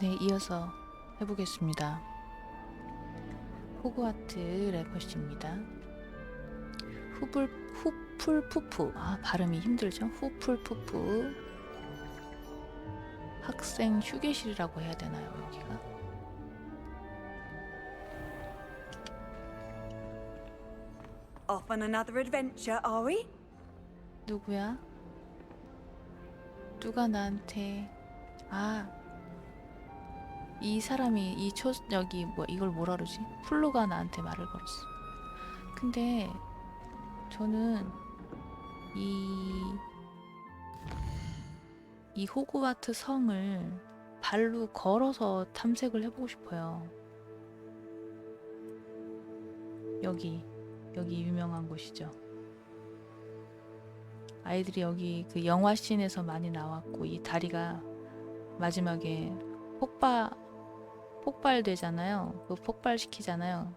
네, 이어서 해보겠습니다. 호그와트 레거시입니다. 후플푸프. 발음이 힘들죠? 후플푸프. 학생 휴게실이라고 해야 되나요, 여기가? Off on another adventure, are we? 누구야? 누가 나한테 이 사람이 여기 이걸 뭐라 그러지? 플루가 나한테 말을 걸었어. 근데 저는 이 호그와트 성을 발로 걸어서 탐색을 해보고 싶어요. 여기 유명한 곳이죠. 아이들이 여기 그 영화씬에서 많이 나왔고, 이 다리가 마지막에 폭발되잖아요. 그 폭발시키잖아요.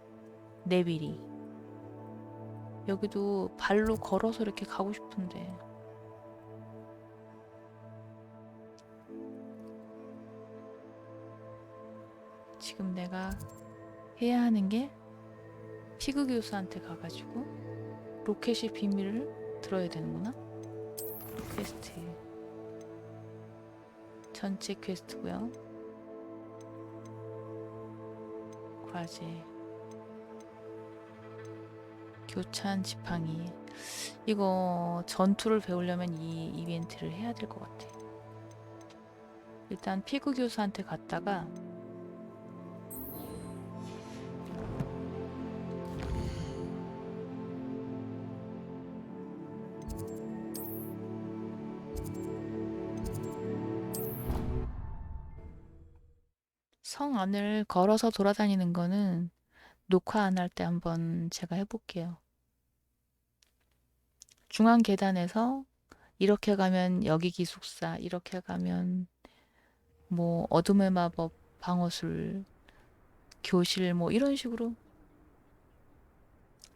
네빌이. 여기도 발로 걸어서 이렇게 가고 싶은데 지금 내가 해야 하는 게 피그 교수한테 가가지고 로켓의 비밀을 들어야 되는구나. 퀘스트 전체 퀘스트고요. 과제 교찬 지팡이. 이거 전투를 배우려면 이 이벤트를 해야 될 것 같아. 일단 피그 교수한테 갔다가 성 안을 걸어서 돌아다니는 거는 녹화 안 할 때 한번 제가 해볼게요. 중앙 계단에서 이렇게 가면 여기 기숙사, 이렇게 가면 뭐 어둠의 마법 방어술 교실 뭐 이런 식으로.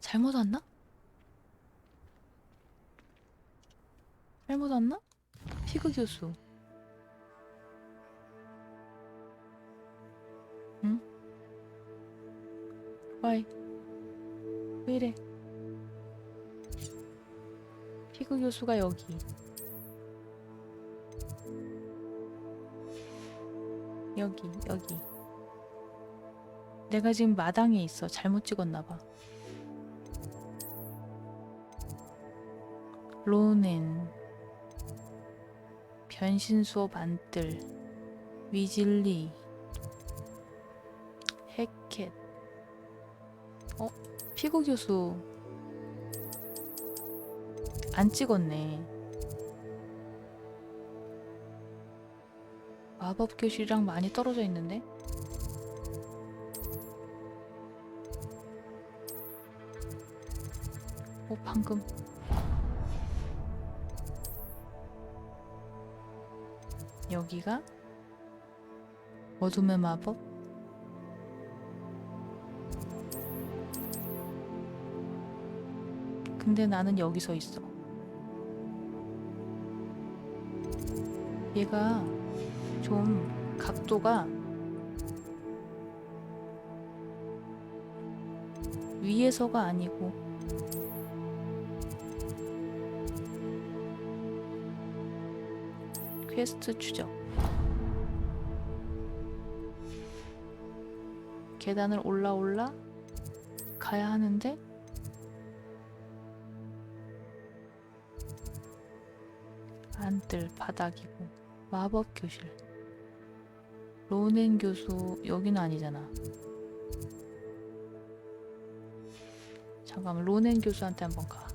잘못 왔나? 잘못 왔나? 피그 교수. 응? 와이. 왜 이래? 피그 교수가 여기. 여기. 내가 지금 마당에 있어. 잘못 찍었나봐. 로넨. 변신 수업 안뜰. 위즐리. 해켓. 피그 교수 안 찍었네. 마법 교실이랑 많이 떨어져 있는데? 방금 여기가 어둠의 마법? 근데 나는 여기서 있어. 얘가 좀 각도가 위에서가 아니고 퀘스트 추적. 계단을 올라 가야 하는데 안뜰 바닥이고. 마법 교실. 로넨 교수 여기는 아니잖아. 잠깐만, 로넨 교수한테 한번 가.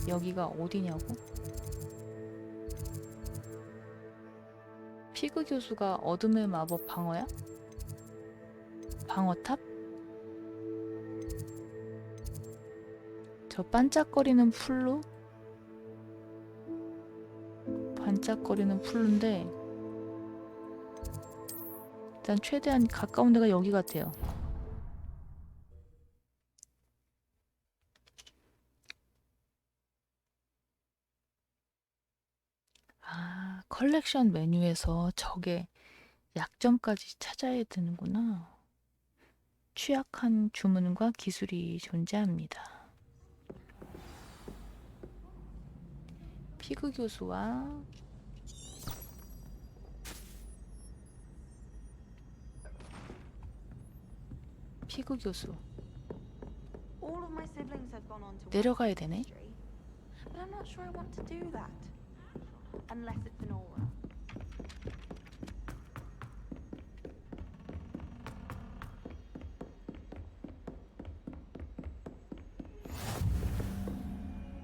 여기가 어디냐고? 피그 교수가 어둠의 마법 방어야? 방어탑? 저 반짝거리는 풀로? 반짝거리는 풀인데 일단 최대한 가까운 데가 여기 같아요. 컬렉션 메뉴에서 적의 약점까지 찾아야 되는구나. 취약한 주문과 기술이 존재합니다. 피그교수와 피그교수 All of my siblings have gone on to 내려가야 되네. history, but I'm not sure I want to do that. Unless it's an aura.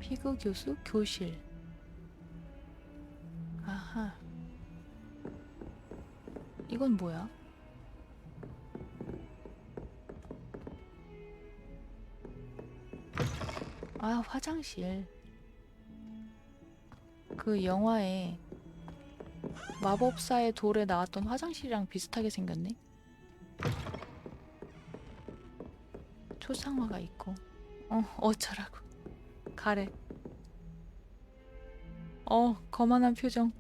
피그교수 교실. 아하. 이건 뭐야? 아, 화장실. 그 영화에 마법사의 돌에 나왔던 화장실이랑 비슷하게 생겼네. 초상화가 있고. 어쩌라고. 가래. 거만한 표정.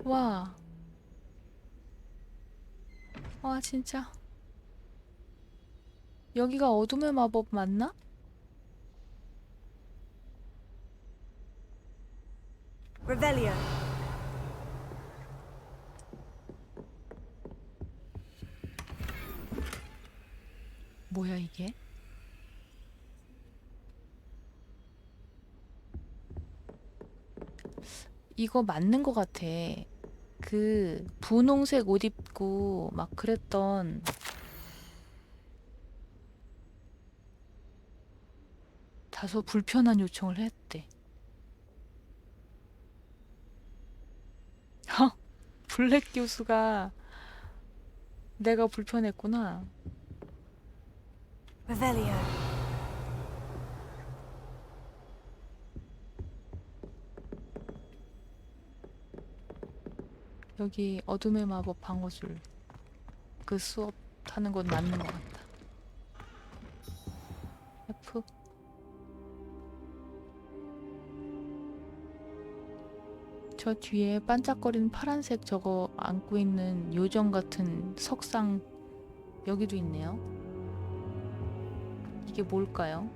와. 와, 진짜. 여기가 어둠의 마법 맞나? Revelio. 뭐야, 이게? 이거 맞는 것 같아. 그 분홍색 옷 입고 막 그랬던 다소 불편한 요청을 했대. 블랙 교수가 내가 불편했구나. Revelio. 여기 어둠의 마법 방어술 그 수업 하는 건 맞는 것 같다. F. 저 뒤에 반짝거리는 파란색 저거 안고 있는 요정 같은 석상 여기도 있네요. 이게 뭘까요?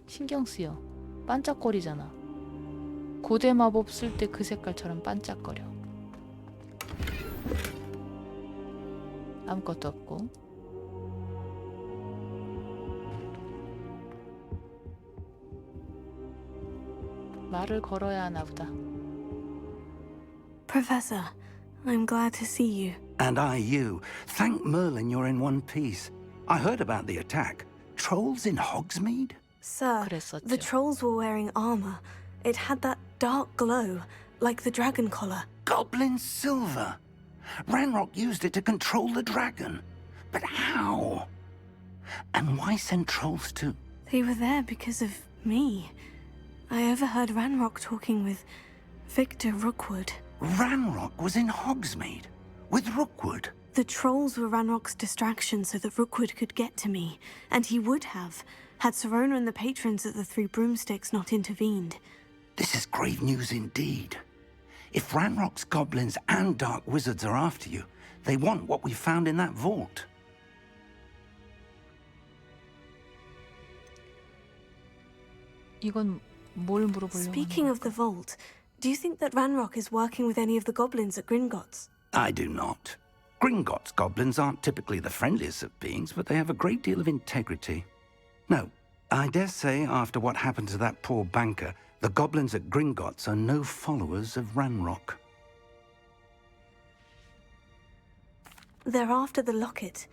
신경 쓰여. 반짝거리잖아. 고대 마법 쓸 때 그 색깔처럼 반짝거려. 아무것도 없고. 말을 걸어야 하나 보다. Professor, I'm glad to see you. And I you. Thank Merlin you're in one piece. I heard about the attack. Trolls in Hogsmeade? Sir, 그랬었죠. the trolls were wearing armor. It had that dark glow, like the dragon collar. Goblin silver. Ranrock used it to control the dragon. But how? And why send trolls to... They were there because of me. I overheard Ranrock talking with Victor Rookwood. Ranrock was in Hogsmeade with Rookwood. The trolls were Ranrock's distraction so that Rookwood could get to me, and he would have, had Serona and the patrons at the Three Broomsticks not intervened. This is grave news indeed. If Ranrock's goblins and dark wizards are after you, they want what we found in that vault. 이건 뭘 물어보려고 Speaking 하는 of the vault, do you think that Ranrock is working with any of the goblins at Gringotts? I do not. Gringotts goblins aren't typically the friendliest of beings, but they have a great deal of integrity. No, I dare say after what happened to that poor banker, the goblins at Gringotts are no followers of Ranrock. They're after the locket.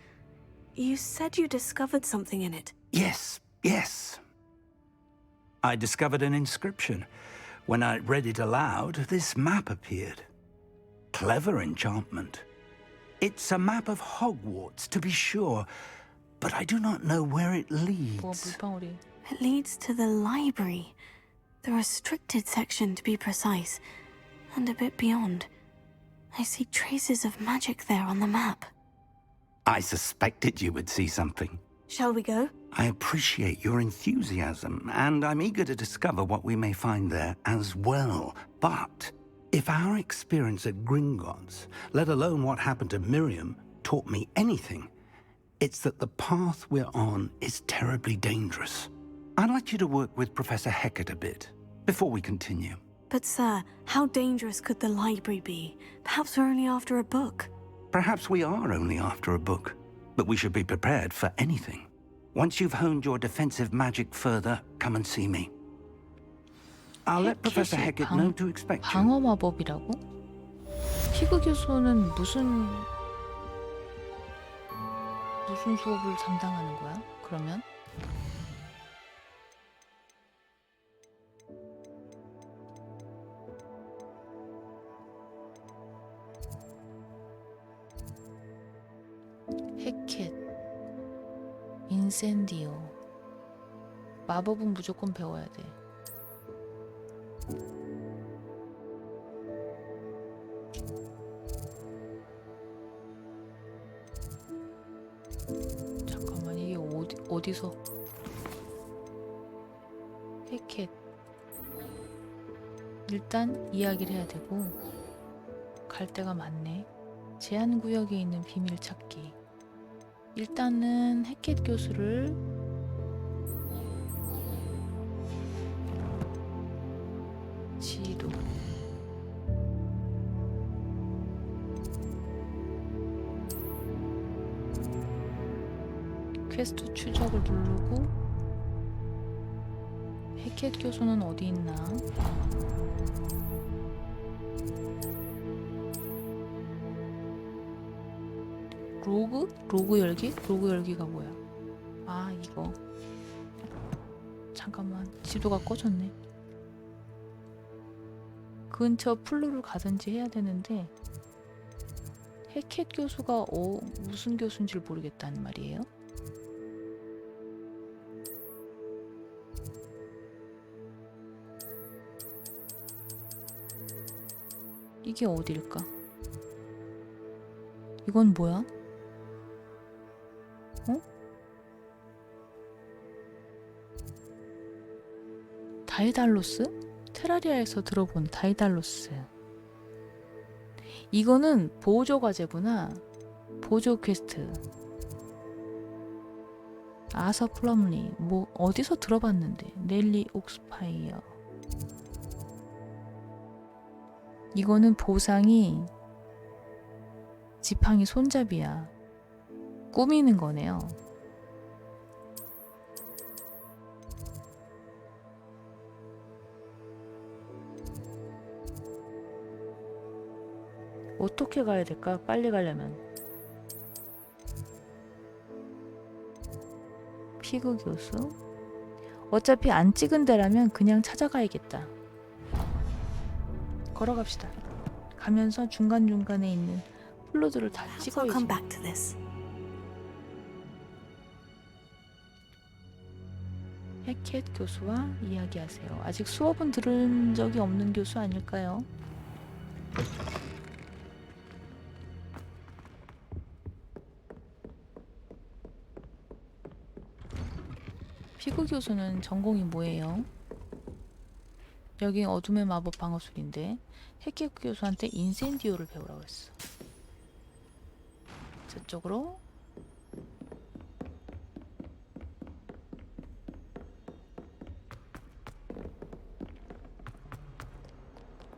You said you discovered something in it. Yes, yes. I discovered an inscription. When I read it aloud, this map appeared. Clever enchantment. It's a map of Hogwarts, to be sure, but I do not know where it 뭐 leads. 물방울이. It leads to the library. The restricted section, to be precise, and a bit beyond. I see traces of magic there on the map. I suspected you would see something. Shall we go? I appreciate your enthusiasm, and I'm eager to discover what we may find there as well. But if our experience at Gringotts, let alone what happened to Miriam, taught me anything, it's that the path we're on is terribly dangerous. I'd like you to work with Professor Hecat a bit before we continue. But sir, how dangerous could the library be? Perhaps we're only after a book. Perhaps we are only after a book, but we should be prepared for anything. Once you've honed your defensive magic further, come and see me. I'll let Professor Hecat know to expect you. 방어 마법이라고? 피그 교수는 무슨 수업을 담당하는 거야? 그러면? 헤켓, 인센디오. 마법은 무조건 배워야 돼. 잠깐만, 이게 어디서? 헤켓. 일단 이야기를 해야 되고 갈 데가 많네. 제한구역에 있는 비밀 찾기. 일단은 헤켓 교수를 지도. 퀘스트 추적을 누르고 헤켓 교수는 어디 있나? 로그? 로그 열기? 로그 열기가 뭐야? 아, 이거. 잠깐만, 지도가 꺼졌네. 근처 플루를 가든지 해야 되는데 헤켓 교수가 무슨 교수인지를 모르겠다는 말이에요. 이게 어딜까? 이건 뭐야? 어? 다이달로스? 테라리아에서 들어본 다이달로스. 이거는 보조 과제구나. 보조 퀘스트. 아서 플럼리. 뭐 어디서 들어봤는데. 넬리 옥스파이어. 이거는 보상이 지팡이 손잡이야. 꾸미는 거네요. 어떻게 가야 될까? 빨리 가려면. 피그 교수? 어차피 안 찍은 데라면 그냥 찾아가야겠다. 걸어갑시다. 가면서 중간중간에 있는 플로드를 다 Perhaps I'll come 찍어야지. back to this. 헤켓 교수와 이야기하세요. 아직 수업은 들은 적이 없는 교수 아닐까요? 피그 교수는 전공이 뭐예요? 여기 어둠의 마법 방어술인데 헤켓 교수한테 인센디오를 배우라고 했어. 저쪽으로.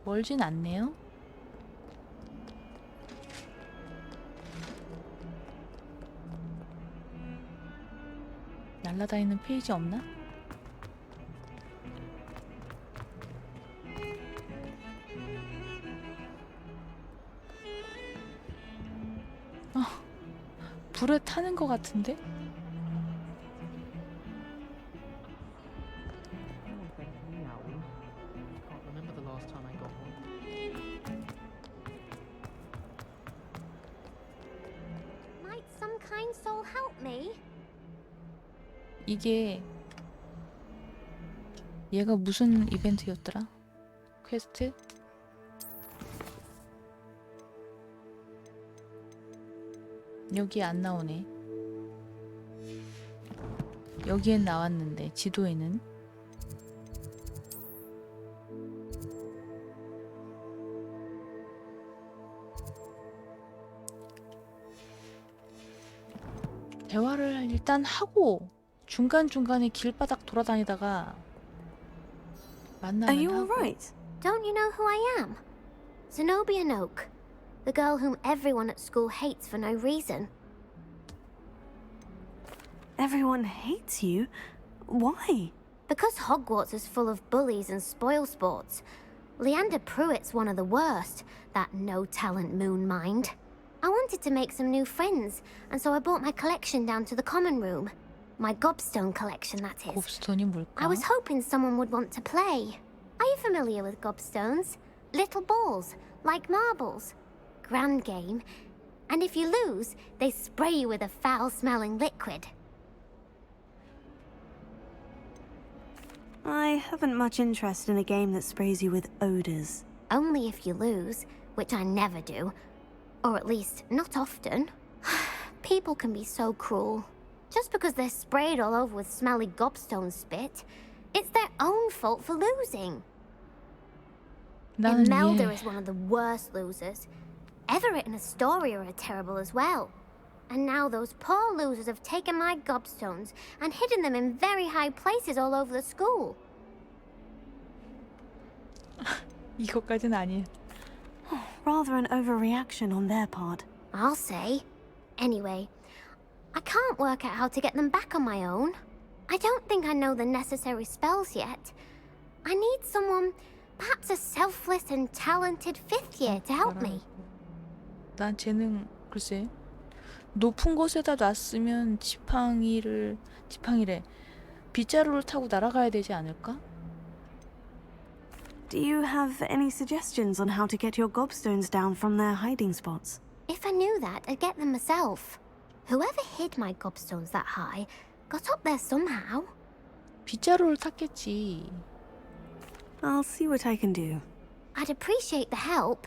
멀진 않네요. 날라다니는 페이지 없나? 불에 타는 것 같은데? Might some kind soul help me? 이게 얘가 무슨 이벤트였더라? 퀘스트? 여기 안 나오네. 여기엔 나왔는데 지도에는. 대화를 일단 하고 중간중간에 길바닥 돌아다니다가 Are 만나면 you 하고. alright? Don't you know who I am? Zenobia Noak, the girl whom everyone at school hates for no reason. Everyone hates you? Why? Because Hogwarts is full of bullies and spoilsports. Leander Pruitt's one of the worst, that no-talent moon mind. I wanted to make some new friends, and so I brought my collection down to the common room. My gobstone collection, that is. 곱스톤이 뭘까? I was hoping someone would want to play. Are you familiar with gobstones? Little balls, like marbles. Grand game. And if you lose, they spray you with a foul-smelling liquid. I haven't much interest in a game that sprays you with odors. Only if you lose, which I never do. Or at least, not often. People can be so cruel. Just because they're sprayed all over with smelly gobstone spit, it's their own fault for losing. 나는 Imelda 이해. is one of the worst losers. Everett and Astoria are terrible as well. And now those poor losers have taken my gobstones and hidden them in very high places all over the school. 이것까지는 아니에요. Rather an overreaction on their part. I'll say. Anyway, I can't work out how to get them back on my own. I don't think I know the necessary spells yet. I need someone, perhaps a selfless and talented fifth year to help me. 난 재능 글쎄 높은 곳에다 놨으면 지팡이래 빗자루를 타고 날아가야 되지 않을까? Do you have any suggestions on how to get your gobstones down from their hiding spots? If I knew that, I'd get them myself. Whoever hid my gobstones that high got up there somehow. 빗자루를 탔겠지. I'll see what I can do. I'd appreciate the help.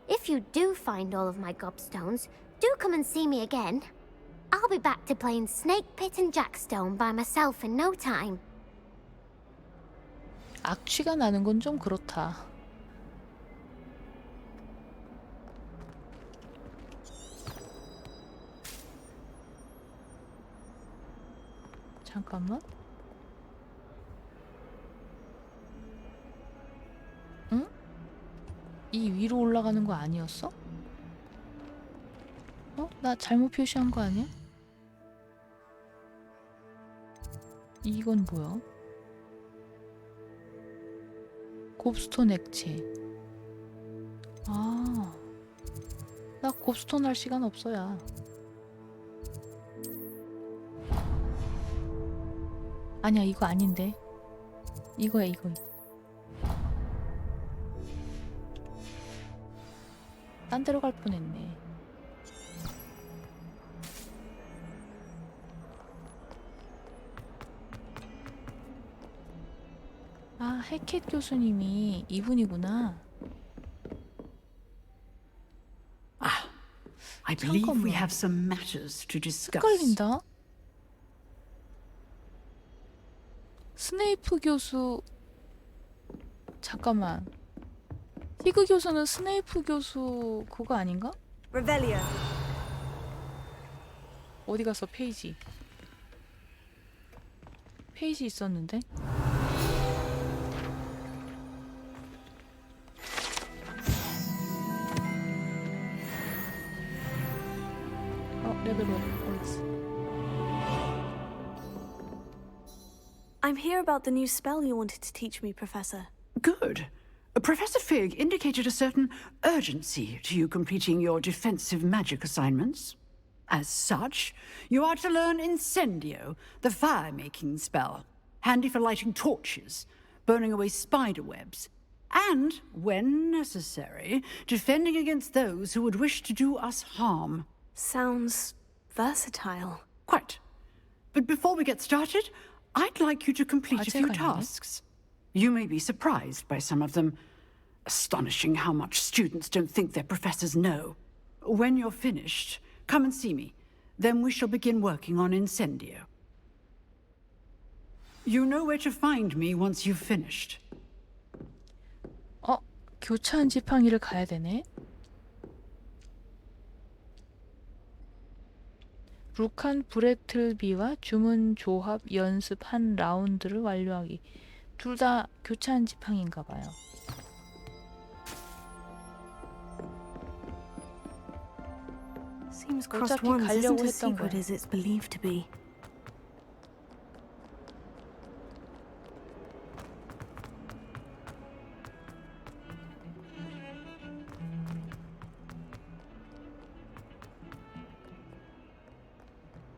If you do find all of my gobstones, do come and see me again. I'll be back to playing Snake Pit and Jackstone by myself in no time. 악취가 나는 건 좀 그렇다. 잠깐만. 응? 이 위로 올라가는 거 아니었어? 어? 나 잘못 표시한 거 아니야? 이건 뭐야? 곱스톤 액체. 아, 나 곱스톤 할 시간 없어야. 아니야, 이거 아닌데. 이거야, 이거. 딴 데로 갈 뻔했네. 아, 해켓 교수님이 이분이구나. I believe we 잠깐만. have some matters to discuss. 헷갈린다. 스네이프 교수. 잠깐만. 피그 교수는 스네이프 교수 그거 아닌가? Revelio. 어디 갔어? 페이지. 페이지 있었는데. 레벨 올랐어. I'm here about the new spell you wanted to teach me, Professor. Good. Professor Fig indicated a certain urgency to you completing your defensive magic assignments. As such, you are to learn Incendio, the fire-making spell, handy for lighting torches, burning away spider webs, and, when necessary, defending against those who would wish to do us harm. Sounds versatile. Quite. But before we get started, I'd like you to complete a few 아재가 있네. tasks. You may be surprised by some of them. Astonishing how much students don't think their professors know. When you're finished, come and see me. then we shall begin working on Incendio. You know where to find me once you've finished. 교차한 지팡이를 가야 되네. 루칸 브레틀비와 주문 조합 연습 한 라운드를 완료하기. 둘 다 교차한 지팡이인가 봐요. Seems crossed 어차피 ones isn't 가려고 as 했던 secret 거야. as it's believed to be.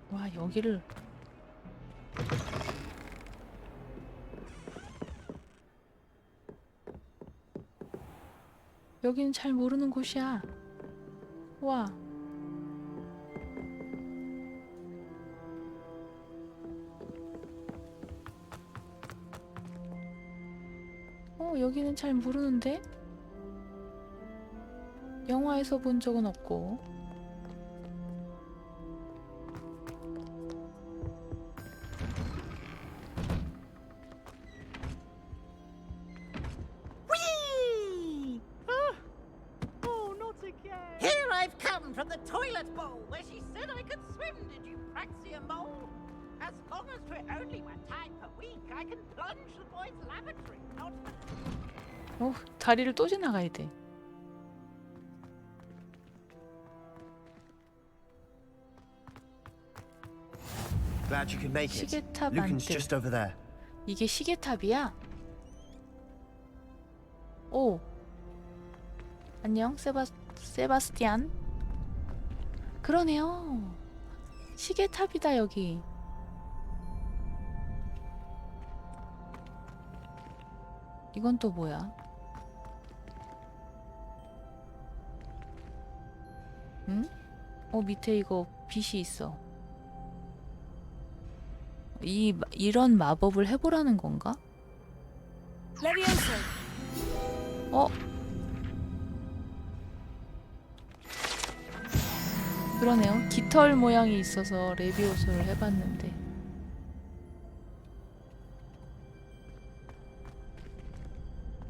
와, 여기를 여기는 잘 모르는 곳이야. 와. 여기는 잘 모르는데? 영화에서 본 적은 없고. Here I've come from the toilet bowl where she said I could swim, did you praxia mole? As long as we're only one time per week, I can plunge the boys' lavatory, not... 다리를 또 지나가야 돼. Glad you could make it. 시계탑 Lucan's 안뜰. just over there. 이게 시계탑이야? 오. 안녕, 세바스티안. 그러네요. 시계탑이다, 여기. 이건 또 뭐야? 응? 밑에 이거 빛이 있어. 이런 마법을 해보라는 건가? Levioso. 그러네요. 깃털 모양이 있어서 레비오소를 해봤는데.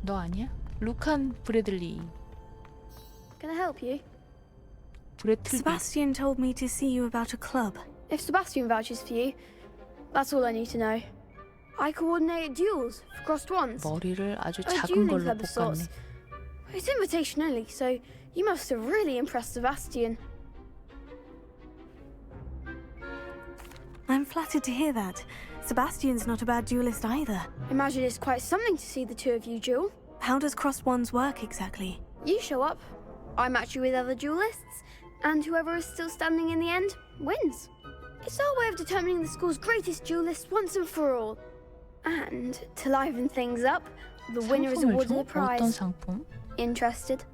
너 아니야? 루칸 브래들리. Can I help you? 브래틀비. Sebastian told me to see you about a club. If Sebastian vouches for you, that's all I need to know. I coordinate duels for crossed ones. 머리를 아주 A 작은 dueling 걸로 club of 볶았네. sorts. It's invitation only, so you must have really impressed Sebastian. I'm flattered to hear that. Sebastian's not a bad duelist either. Imagine it's quite something to see the two of you duel. How does crossed ones work exactly? You show up, I match you with other duelists, and whoever is still standing in the end wins. It's our way of determining the school's greatest duelist once and for all. And to liven things up, the winner is 상품을 awarded 줘? a prize. 어떤 상품? Interested?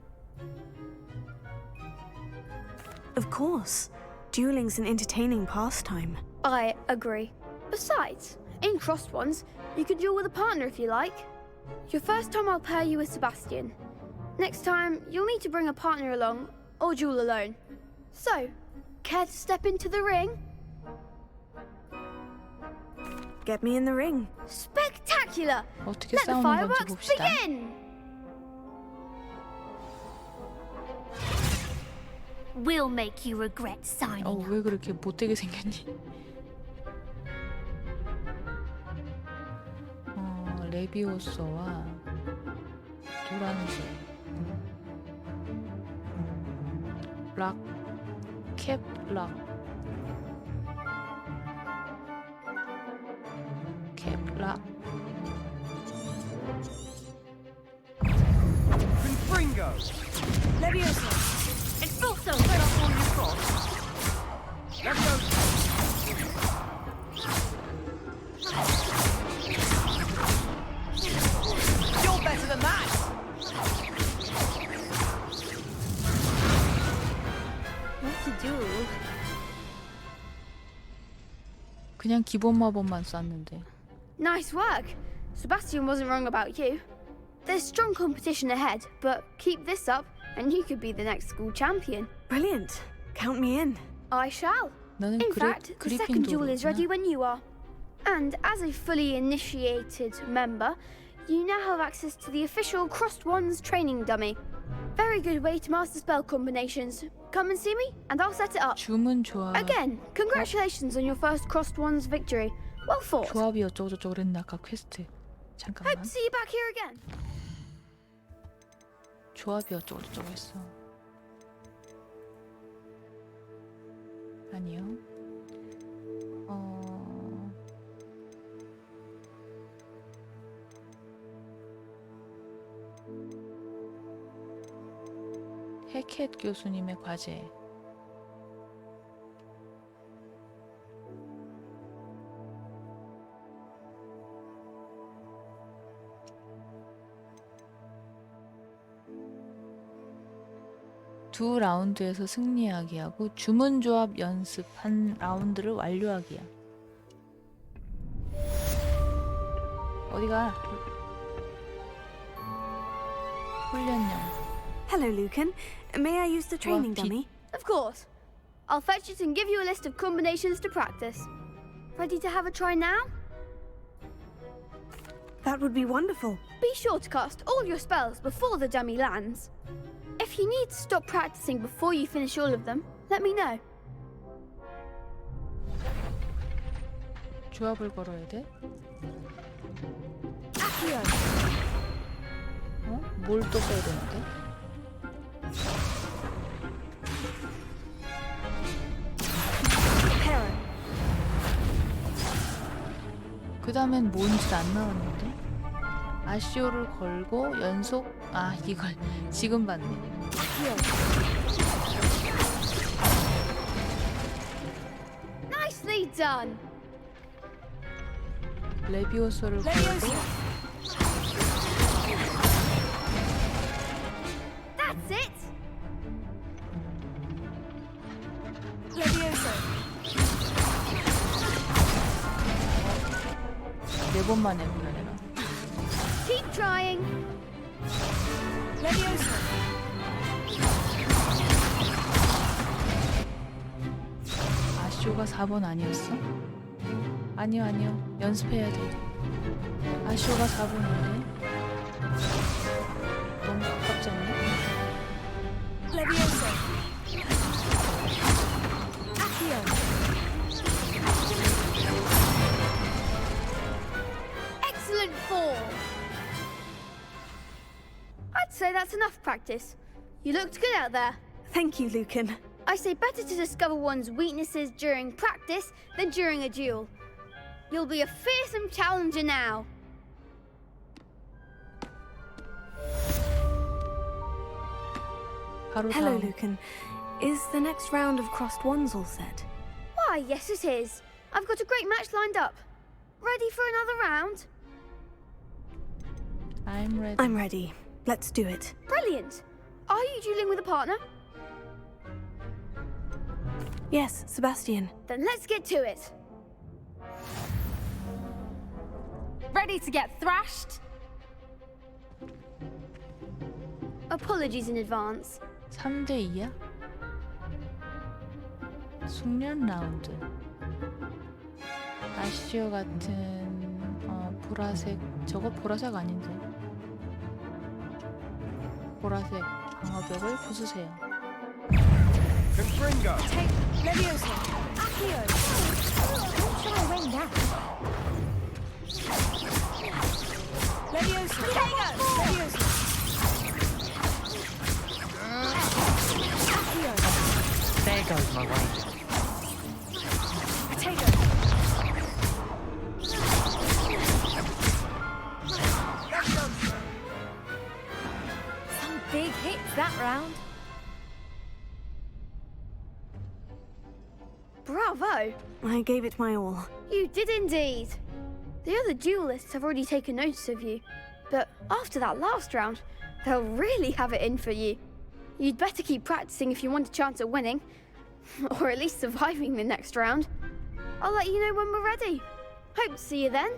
Of course. Dueling's an entertaining pastime. I agree. Besides, in crossed ones, you can duel with a partner if you like. Your first time I'll pair you with Sebastian. Next time, you'll need to bring a partner along, or duel alone. So, care to step into the ring? Get me in the ring. Spectacular! 어떻게 Let the 싸우는 건지 fireworks 봅시다. begin! We'll make you regret signing up. 왜 그렇게 못되게 생겼니? 레비오소와 노란색 락 캡락 캡락 Confringo! Levioso. Expulso! Set off all you've got! You're better than that! What to do? 그냥 기본 마법만 쐈는데. Nice work! Sebastian wasn't wrong about you. There's strong competition ahead, but keep this up and you could be the next school champion. Brilliant. Count me in. I shall. 너는 In fact, the second duel is ready when you are. And as a fully initiated member, you now have access to the official Crossed Wands training dummy. Very good way to master spell combinations. Come and see me, and I'll set it up. 주문 조합. Again, congratulations on your first Crossed Wands victory. Well fought. 조합이 어쩌고저쩌고 그랬나 아까 퀘스트. 잠깐만. Hope to see you back here again. 조합이 어쩌고저쩌고 했어. 아니요. 해켓 교수님의 과제. 두 라운드에서 승리하기 하고 주문 조합 연습 한 라운드를 완료하기야. 어디가? 훈련용. Hello, Lucan. May I use the training dummy? Of course. I'll fetch it and give you a list of combinations to practice. Ready to have a try now? That would be wonderful. Be sure to cast all your spells before the dummy lands. If you need to stop practicing before you finish all of them, let me know. 조합을 걸어야 돼? 뭘 또 써야 되는데? 그 다음엔 뭔지 안 나왔는데? 아시오를 걸고 연속 이걸 지금 봤네. Nicely done. 레비오소를 걸고 That's it. 네 번만 해보려 내가. Keep trying. 아시오가 4번 아니었어? 아니요. 연습해야 돼. 아시오가 4번인데. 너무 가깝지 않나? Excellent form. I'd say that's enough practice. You looked good out there. Thank you, Lucan. I say better to discover one's weaknesses during practice than during a duel. You'll be a fearsome challenger now. Hello, Lucan. Is the next round of Crossed Wands all set? Why, yes it is. I've got a great match lined up. Ready for another round? I'm ready. I'm ready. Let's do it. Brilliant. Are you dueling with a partner? Yes, Sebastian. Then let's get to it. Ready to get thrashed? Apologies in advance. 3대 2야? 숙련 라운드. 아시오 같은 보라색, 저거 보라색 아닌데. 보라색 방어벽을 부수세요. Confringo. Take Leviosa. Accio. Don't try away now. Leviosa. Leviosa. Accio. There goes my way. Potato. Some big hits that round. Bravo! I gave it my all. You did indeed. The other duelists have already taken notice of you, but after that last round, they'll really have it in for you. You'd better keep practicing if you want a chance at winning, or at least surviving the next round. I'll let you know when we're ready. Hope to see you then.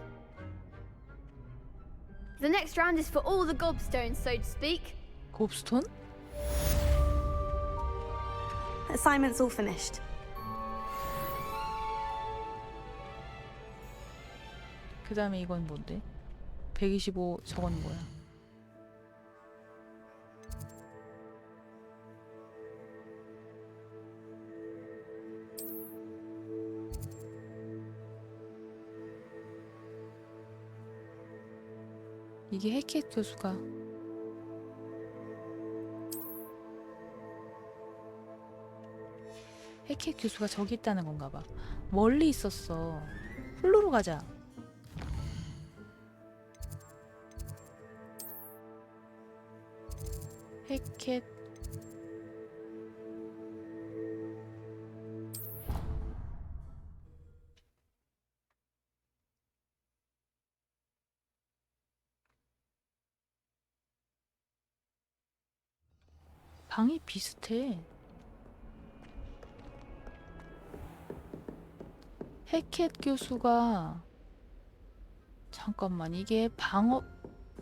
The next round is for all the gobstones, so to speak. 곱스톤? Assignment's all finished. 그 다음에 이건 뭔데? 125 저건 뭐야? 이게 해켓 교수가 해켓 교수가 저기 있다는 건가 봐. 멀리 있었어. 홀로로 가자. 해켓 방이 비슷해. 해켓 교수가 잠깐만 이게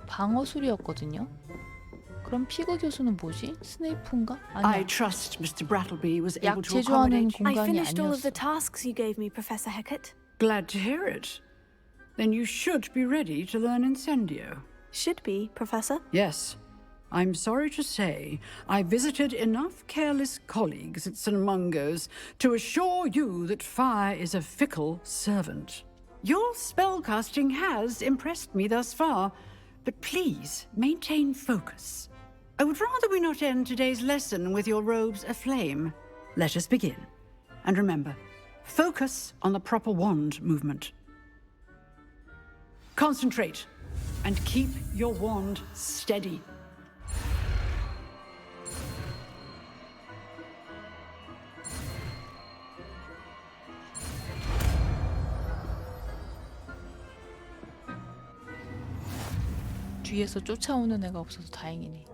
방어술이었거든요. 그럼 피그 교수는 뭐지? 스네이프인가? I 아니야. trust Mr. Brattleby was able 약 to 제조하는 accommodate you. I 공간이 finished all of 아니었어. the tasks you gave me, Professor Hecat. Glad to hear it. Then you should be ready to learn Incendio. Should be, Professor. Yes. I'm sorry to say I visited enough careless colleagues at St. Mungo's to assure you that fire is a fickle servant. Your spellcasting has impressed me thus far, but please maintain focus. I would rather we not end today's lesson with your robes aflame. Let us begin. And remember, focus on the proper wand movement. Concentrate and keep your wand steady. 뒤에서 쫓아오는 애가 없어서 다행이네.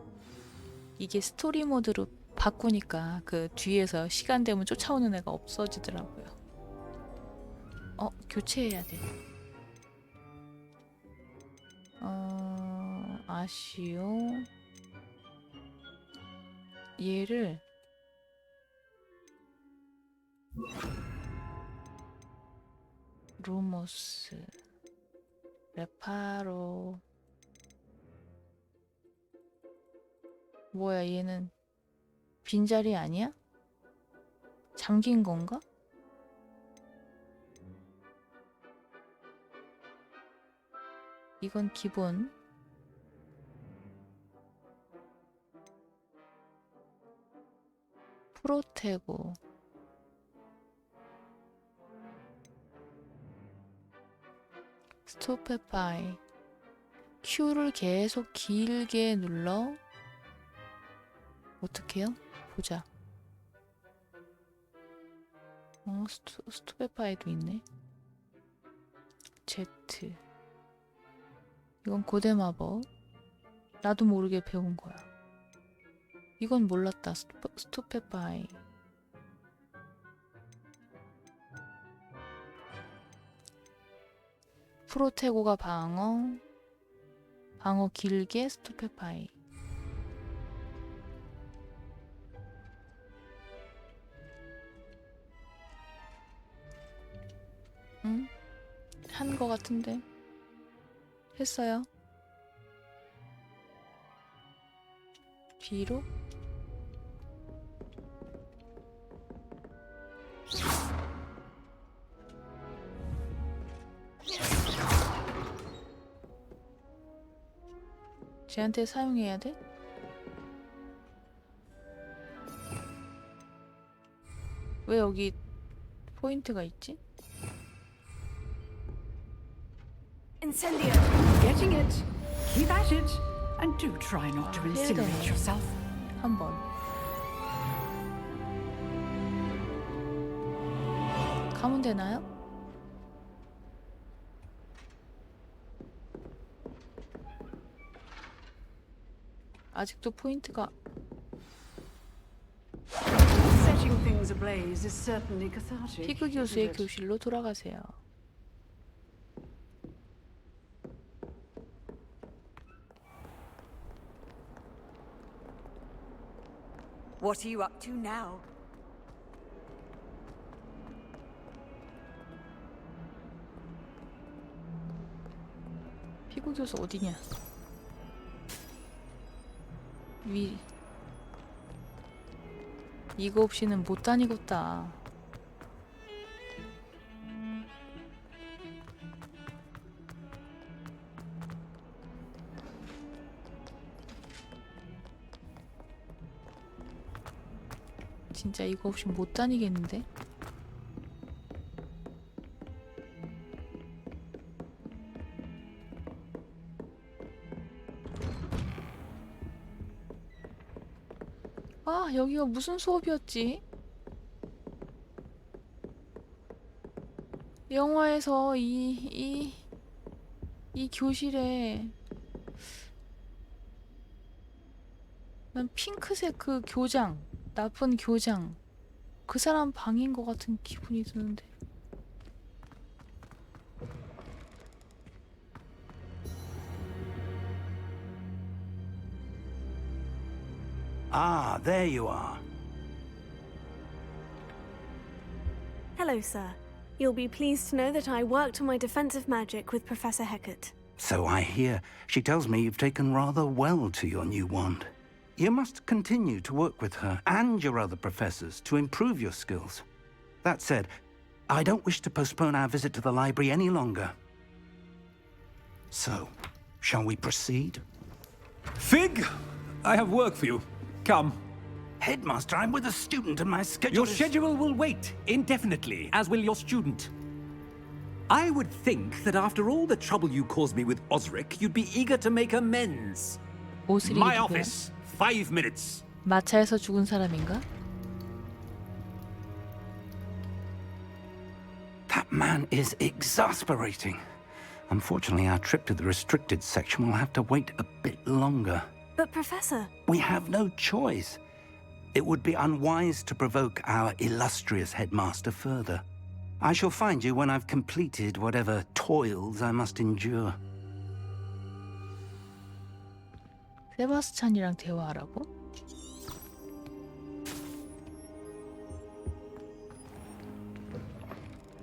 이게 스토리 모드로 바꾸니까 그 뒤에서 시간 되면 쫓아오는 애가 없어지더라고요. 교체해야 돼. 아시오. 얘를 루모스 레파로 뭐야 얘는 빈자리 아니야? 잠긴 건가? 이건 기본. 프로테고 스토페파이 Q를 계속 길게 눌러. 어떻게요? 보자. 스토페파이도 있네. Z. 이건 고대마법. 나도 모르게 배운 거야. 이건 몰랐다. 스토페파이. 프로테고가 방어. 방어 길게 스토페파이. 응? 한 거 같은데. 했어요. 뒤로. 쟤한테 사용해야 돼? 왜 여기 포인트가 있지? Incendio. Getting it. Keep at it. And do try not to incinerate yourself. 한 번. 가면 되나요? 아직도 포인트가 Setting things ablaze is certainly cathartic. 피그 교수의 isn't it? 교실로 돌아가세요. What are you up to now? 피그교수 어디냐? 위. 이거 없이는 못 다니겠다. 진짜 이거 없이 못 다니겠는데? 아, 여기가 무슨 수업이었지? 영화에서 이 교실에 난 핑크색 그 교장, 나쁜 교장, 그 사람 방인 것 같은 기분이 드는데. Ah, there you are. Hello, sir. You'll be pleased to know that I worked on my defensive magic with Professor Heckert. So I hear. She tells me you've taken rather well to your new wand. You must continue to work with her and your other professors to improve your skills. That said, I don't wish to postpone our visit to the library any longer. So, shall we proceed? Fig, I have work for you. Come. Headmaster, I'm with a student and my schedule Your is... schedule will wait indefinitely, as will your student. I would think that after all the trouble you caused me with Osric, you'd be eager to make amends. 오스릭이 My 누구야? office, 5 minutes. 마차에서 죽은 사람인가? That man is exasperating. Unfortunately, our trip to the restricted section will have to wait a bit longer. But, Professor, We have no choice. It would be unwise to provoke our illustrious headmaster further. I shall find you when I've completed whatever toils I must endure. 세바스찬이랑 대화하라고?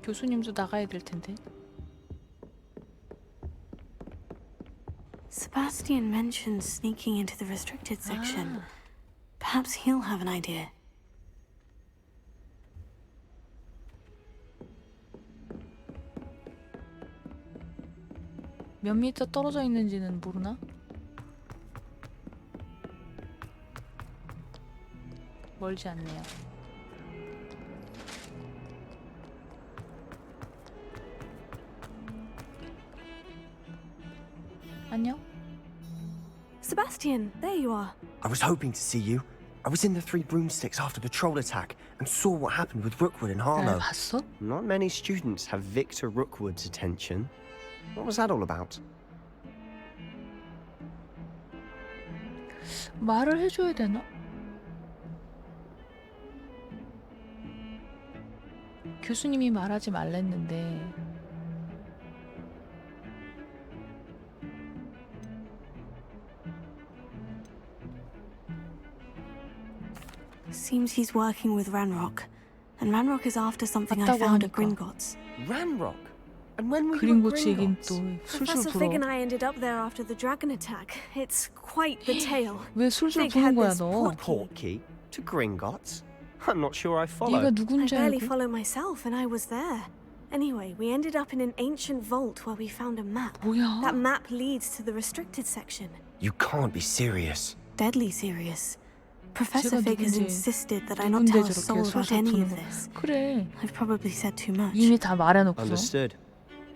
교수님도 나가야 될 텐데. Sebastian mentioned sneaking into the restricted section. Perhaps he'll have an idea. 몇 미터 떨어져 있는지는 모르나? 멀지 않네요. 안녕? Sebastian, there you are. I was hoping to see you. I was in the Three Broomsticks after the troll attack and saw what happened with Rookwood and 날 Harlow. 봤어? Not many students have Victor Rookwood's attention. What was that all about? 말을 해줘야 되나? 교수님이 말하지 말랬는데. Seems he's working with Ranrock. And Ranrock is after something I 맞다고 found at 하니까. Gringotts. Ranrock? And when were you 그림 at 고치 얘긴 Gringotts? 또 Professor 술술 Fig 불어. and I ended up there after the dragon attack. It's quite the tale. 왜 술술 Fig 부는 had 거야 this 너? Portkey? To Gringotts? I'm not sure I 네가 follow. 누군지 I barely 알고? follow myself, and I was there. Anyway, we ended up in an ancient vault where we found a map. 뭐야? That map leads to the restricted section. You can't be serious. Deadly serious. Professor 제가 Fig has 누군지, insisted that I not 누군데 tell a 저렇게 soul about 술술 any 부는 of 거. this. 그래. I've probably said too much. 이미 다 말해놓고서. Understood.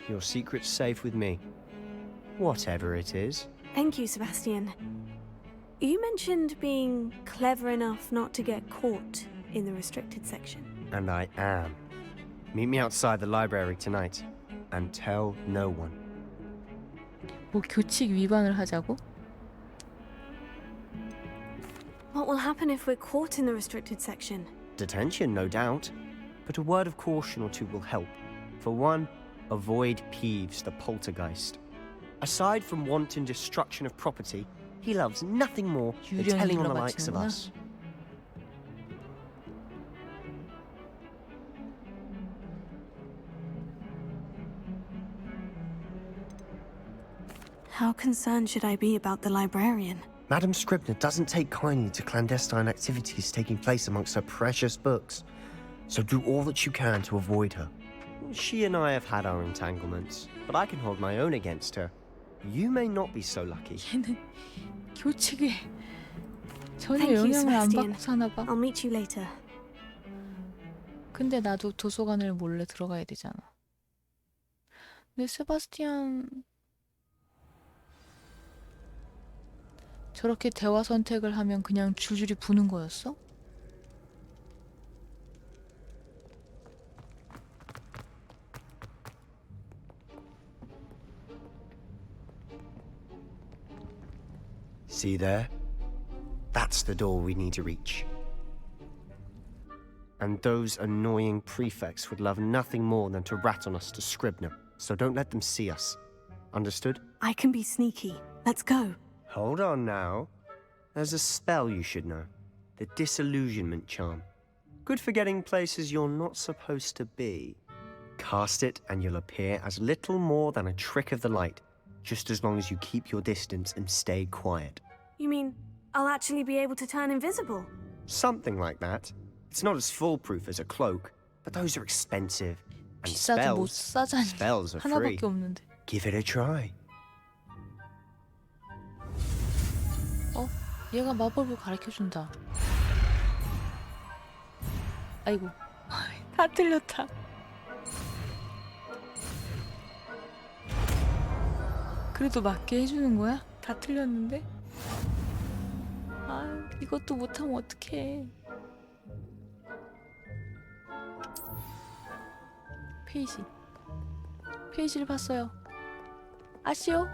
Your secret's safe with me. Whatever it is. Thank you, Sebastian. You mentioned being clever enough not to get caught in the restricted section. And I am. Meet me outside the library tonight. And tell no one. 뭐 규칙 위반을 하자고? What will happen if we're caught in the restricted section? Detention, no doubt. But a word of caution or two will help. For one, avoid Peeves, the poltergeist. Aside from wanton destruction of property, he loves nothing more than 유령이 telling on the likes of 일러바치는구나. us. How concerned should I be about the librarian? Madame Scribner doesn't take kindly to clandestine activities taking place amongst her precious books, so do all that you can to avoid her. She and I have had our entanglements, but I can hold my own against her. You may not be so lucky. 걔는 교칙에 전혀 Thank you, 영향을 안 Sebastian. 받고 사나 봐. I'll meet you later. 근데 나도 도서관을 몰래 들어가야 되잖아. 근데 세바스티안 저렇게 대화 선택을 하면 그냥 줄줄이 부는 거였어? See there? That's the door we need to reach. And those annoying prefects would love nothing more than to rat on us to Scribner, so don't let them see us. Understood? I can be sneaky. Let's go. Hold on now. There's a spell you should know. The Disillusionment Charm. Good for getting places you're not supposed to be. Cast it and you'll appear as little more than a trick of the light, just as long as you keep your distance and stay quiet. You mean I'll actually be able to turn invisible? Something like that. It's not as foolproof as a cloak, but those are expensive. And 비싸도 못 spells, 사자니 spells are free. 하나밖에 없는데. Give it a try. 얘가 마법을 가르쳐준다. 아이고 다 틀렸다. 그래도 맞게 해주는 거야? 다 틀렸는데? 아 이것도 못하면 어떡해. 페이지를 봤어요. 아시오?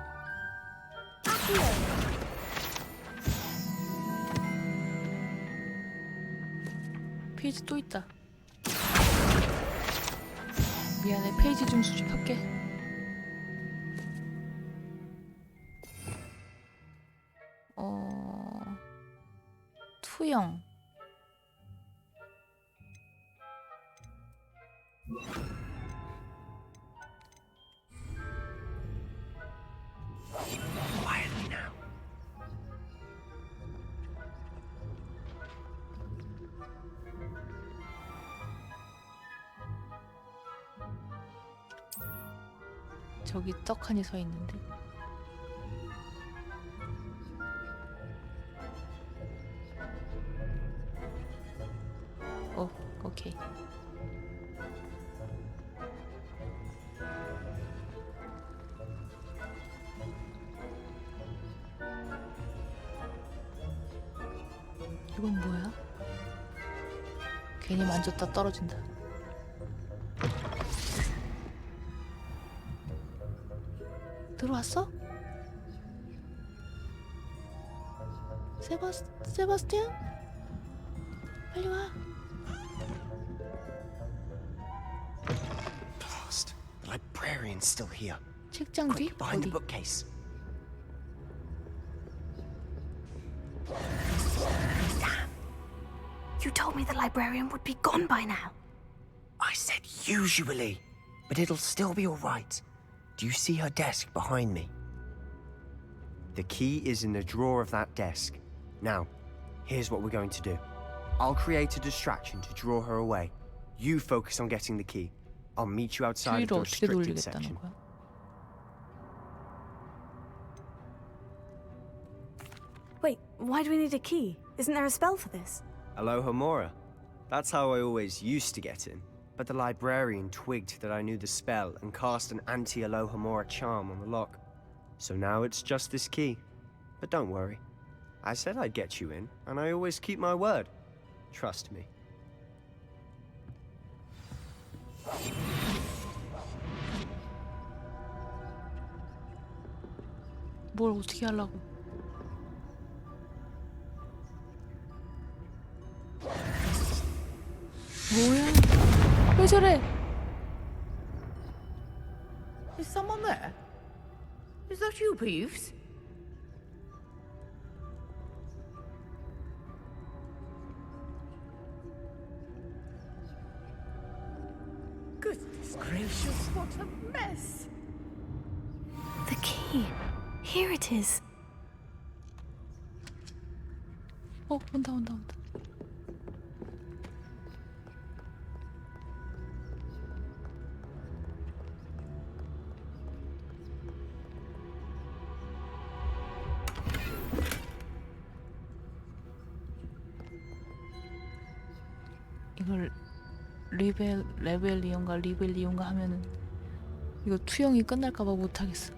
페이지 또 있다. 미안해, 페이지 좀 수집할게. 투영. Quietly now. 저기 떡하니 서 있는데. 오케이. 이건 뭐야? 괜히 만졌다 떨어진다. 들어왔어? 세바스티안? 빨리 와. Blast. The librarian's still here. 책장 뒤? Quick, behind the 어디? bookcase. You told me the librarian would be gone by now. I said usually, but it'll still be all right. Do you see her desk behind me? The key is in the drawer of that desk. Now, here's what we're going to do. I'll create a distraction to draw her away. You focus on getting the key. I'll meet you outside of 뒤로 the 어떻게 restricted 돌리겠다는 section. 거야? Wait, why do we need a key? Isn't there a spell for this? Alohomora. That's how I always used to get in. But the librarian twigged that I knew the spell and cast an anti-Alohomora charm on the lock. So now it's just this key. But don't worry. I said I'd get you in, and I always keep my word. Trust me. 뭘 어떻게 하려고? 뭐야? 왜 저래? Is someone there? Is that you, Peeves? Goodness gracious, what a mess! The key. Here it is. 온다. 이걸 리벨리온가 하면은 이거 투영이 끝날까봐 못하겠어.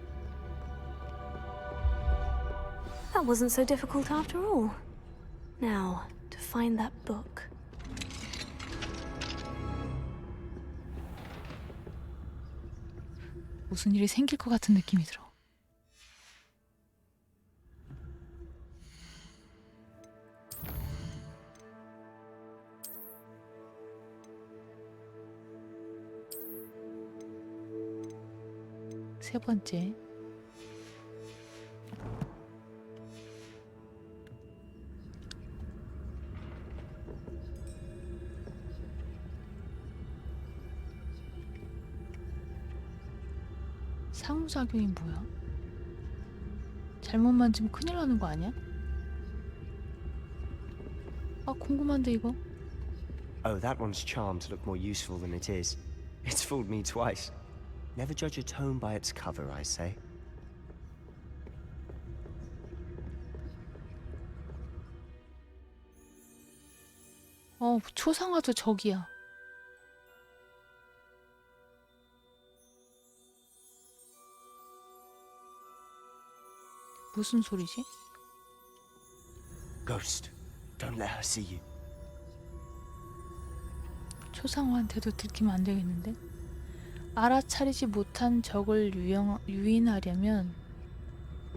That wasn't so difficult after all. Now, to find that book. 무슨 일이 생길 것 같은 느낌이 들어. 세 번째. 상호작용이 뭐야? 잘못 만지면 큰일 나는 거 아니야? 아, 궁금한데 이거. Oh, that one's charmed to look more useful than it is. It's fooled me twice. Never judge a tome by its cover, I say. 초상화도 저기야. 무슨 소리지? Ghost, don't let her see you. 초상화한테도 들키면 안 되겠는데? 알아차리지 못한 적을 유인하려면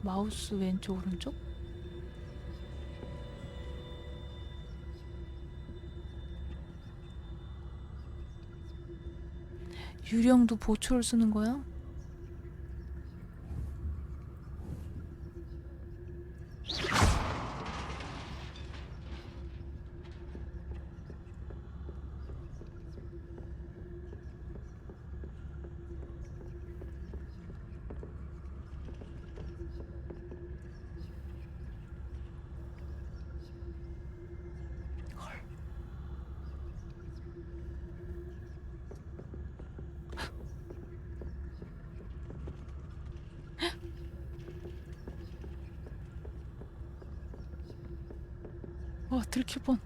마우스 왼쪽 오른쪽? 유령도 보초를 쓰는 거야? 들킬 뻔.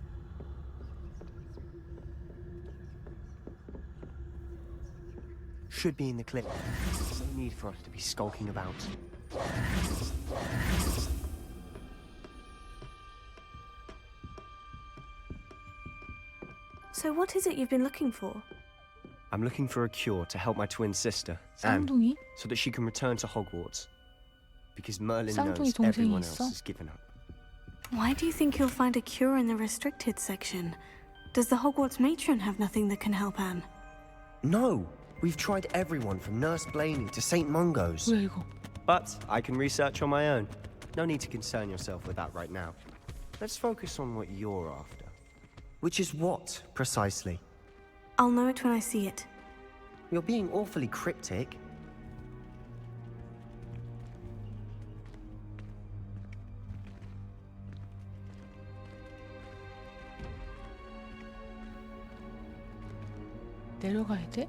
Should be in the clip. No need for us to be skulking about. So what is it you've been looking for? I'm looking for a cure to help my twin sister, Anne, 쌍둥이? so that she can return to Hogwarts. Because Merlin 쌍둥이 knows everyone 동생이 else 있어? has given up. Why do you think you'll find a cure in the restricted section? Does the Hogwarts matron have nothing that can help Anne? No! We've tried everyone from Nurse Blaney to St. Mungo's. 뭐야 이거? But I can research on my own. No need to concern yourself with that right now. Let's focus on what you're after. Which is what, precisely? I'll know it when I see it. You're being awfully cryptic. 내려가야 돼?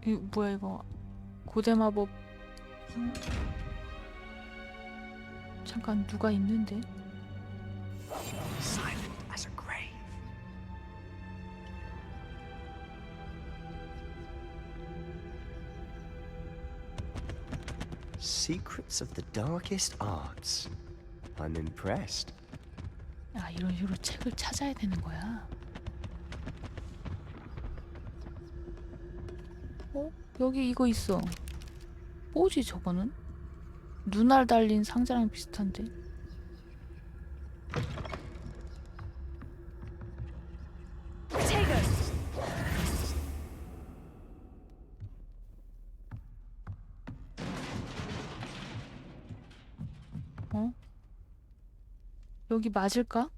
이 뭐야 이거? 고대마법. 잠깐 누가 있는데? Silent as a grave. Secrets of the darkest arts. I'm impressed. 아, 이런 식으로 책을 찾아야 되는 거야. 여기 이거 있어. 뭐지 저거는? 눈알 달린 상자랑 비슷한데? 여기 맞을까?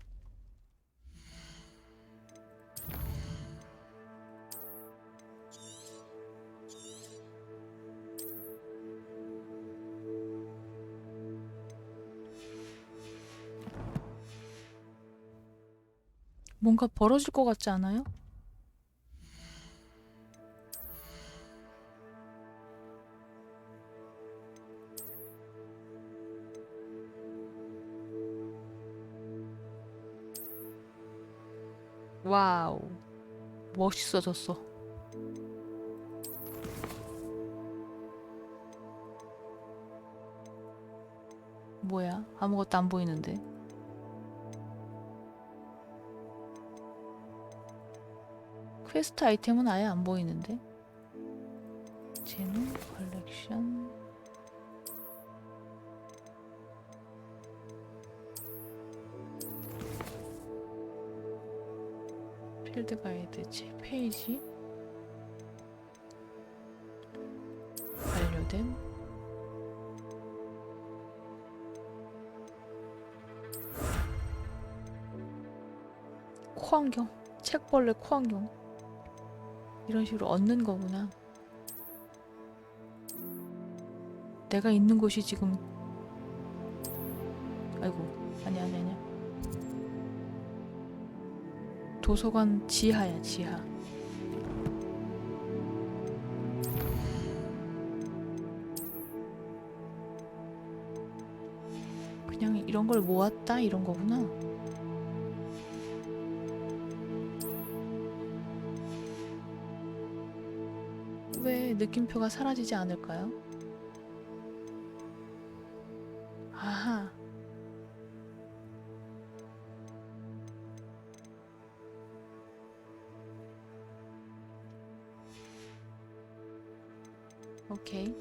뭔가 벌어질 것 같지 않아요? 와우, 멋있어졌어. 뭐야? 아무것도 안 보이는데. 퀘스트 아이템은 아예 안 보이는데. 재능 컬렉션. 필드 가이드 제 페이지. 완료됨. 코안경, 책벌레 코안경. 이런 식으로 얻는 거구나. 내가 있는 곳이 지금, 아이고, 아니야. 도서관 지하야, 지하. 그냥 이런 걸 모았다 이런 거구나. 왜 느낌표가 사라지지 않을까요? 아하. 오케이.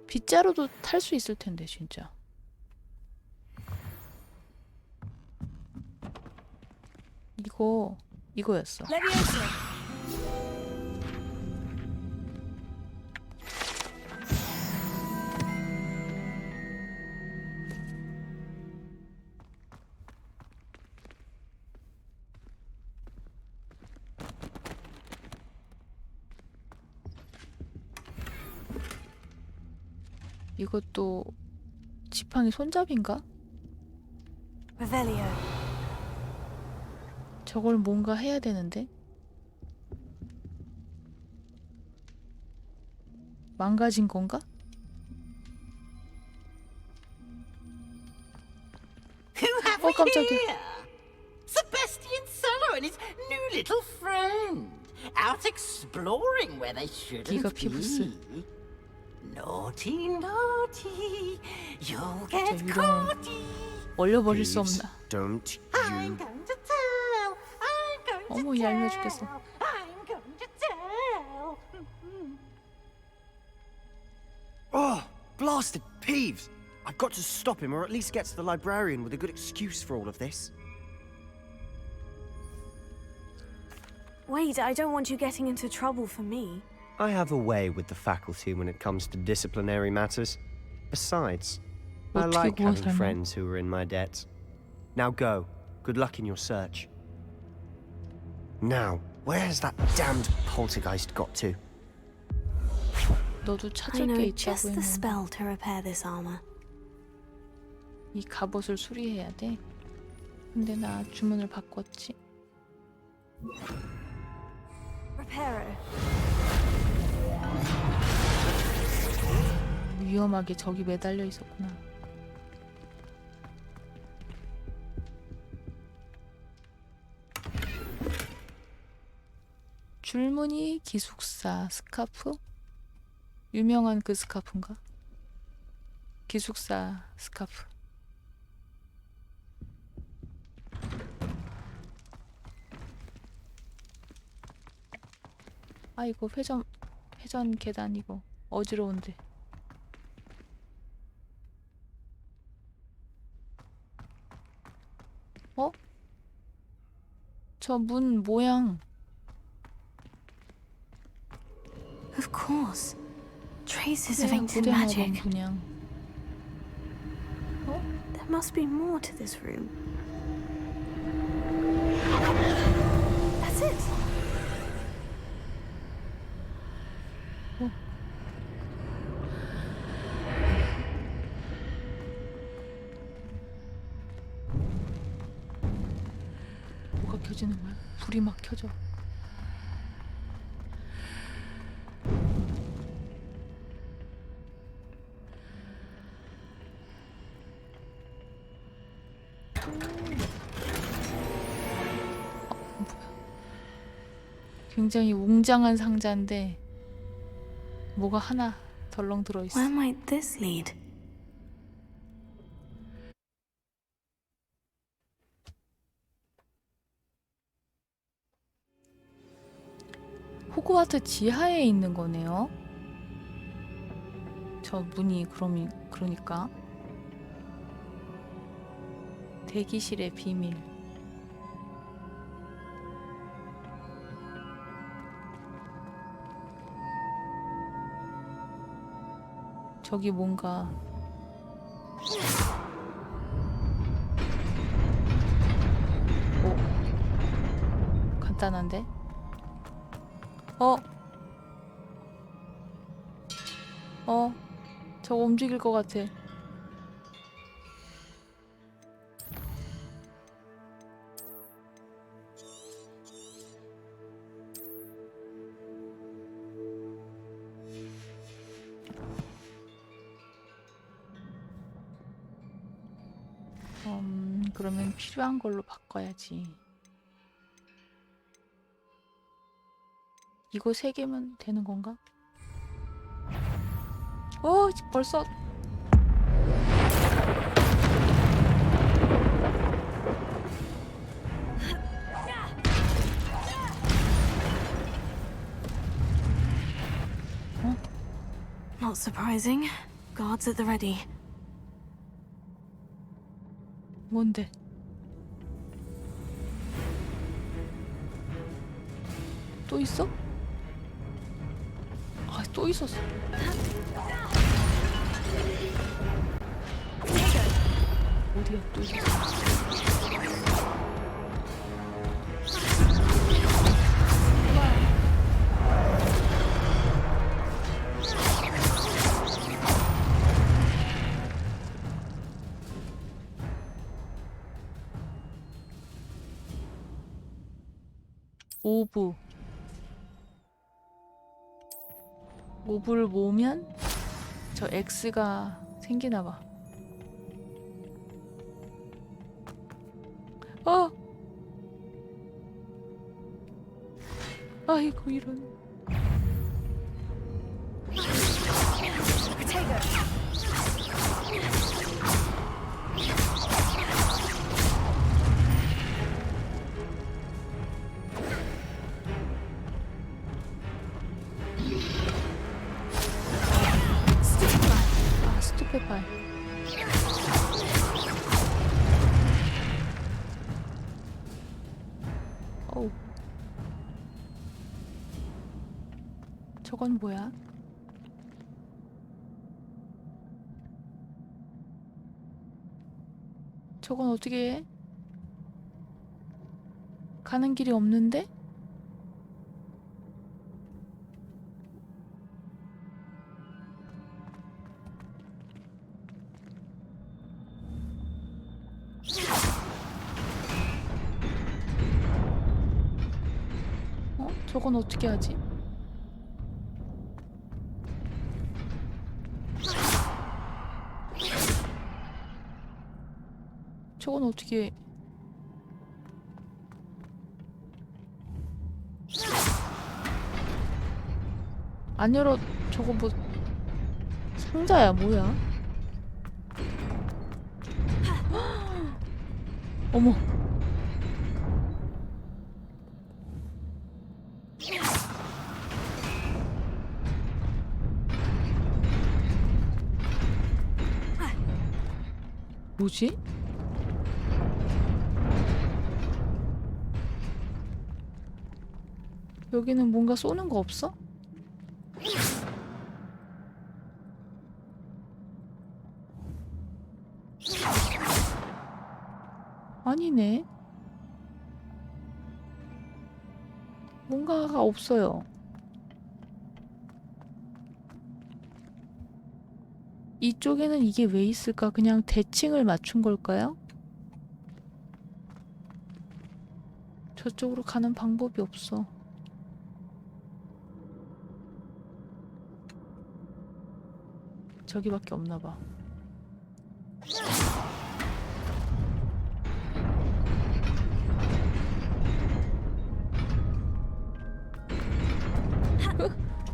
빗자루도 탈 수 있을 텐데 진짜. 이거였어. 이것도 지팡이 손잡이인가? Revelio. 저걸 뭔가 해야 되는데? 망가진 건가? Who have we here? Sebastian Cellar and his new little friend. Out exploring where they shouldn't 네가 피부스. be. Naughty, naughty. You'll 진짜 get 이런 caughty. 얼려버릴 수 Please, 없나? don't I'm you... going to tell. I'm going to 어머, tell. 얄미워 죽겠어. I'm going to tell. Oh, blasted Peeves! I've got to stop him, or at least get to the librarian with a good excuse for all of this. Wait, I don't want you getting into trouble for me. I have a way with the faculty when it comes to disciplinary matters. Besides, I 어떻게 like having 구워, 설마? friends who are in my debt. Now go. Good luck in your search. Now, where's that damned poltergeist got to? 너도 I 찾을 know 게 just 있다고 the 했는데 spell to repair this armor. 이 갑옷을 수리해야 돼. 근데 나 주문을 바꿨지. Reparo. 위험하게 저기 매달려 있었구나. 줄무늬 기숙사 스카프? 유명한 그 스카프인가? 기숙사 스카프. 아, 이거 회전 계단 이거 어지러운데. 어? 저 문 모양. Of course. Traces of 그냥 ancient 고대마법 magic. 그냥. There must be more to this room. That's it. 켜지는 거야? 불이 막 켜져. 굉장히 웅장한 상자인데 뭐가 하나 덜렁 들어있어. Where might this lead? 호그와트 지하에 있는 거네요. 저 문이 그러니까 대기실의 비밀. 저기 뭔가 간단한데? 저거 움직일 것 같아. 그러면 필요한 걸로 바꿔야지. 이거 3개면 되는 건가? 벌써 Not surprising. Guards at the ready. 뭔데? 또 있어? 아, 또 있었어. 어디야 또 있었어? 오브를 모으면 저 X가 생기나봐. 아이고 이런. 스투페파이. 어우. 저건 뭐야? 저건 어떻게 해? 가는 길이 없는데? 저건 어떻게 하지? 저건 어떻게 안 열어. 저거 뭐 상자야 뭐야? 어머. 뭐지? 여기는 뭔가 쏘는 거 없어? 아니네. 뭔가가 없어요. 이쪽에는 이게 왜 있을까? 그냥 대칭을 맞춘 걸까요? 저쪽으로 가는 방법이 없어. 저기밖에 없나 봐.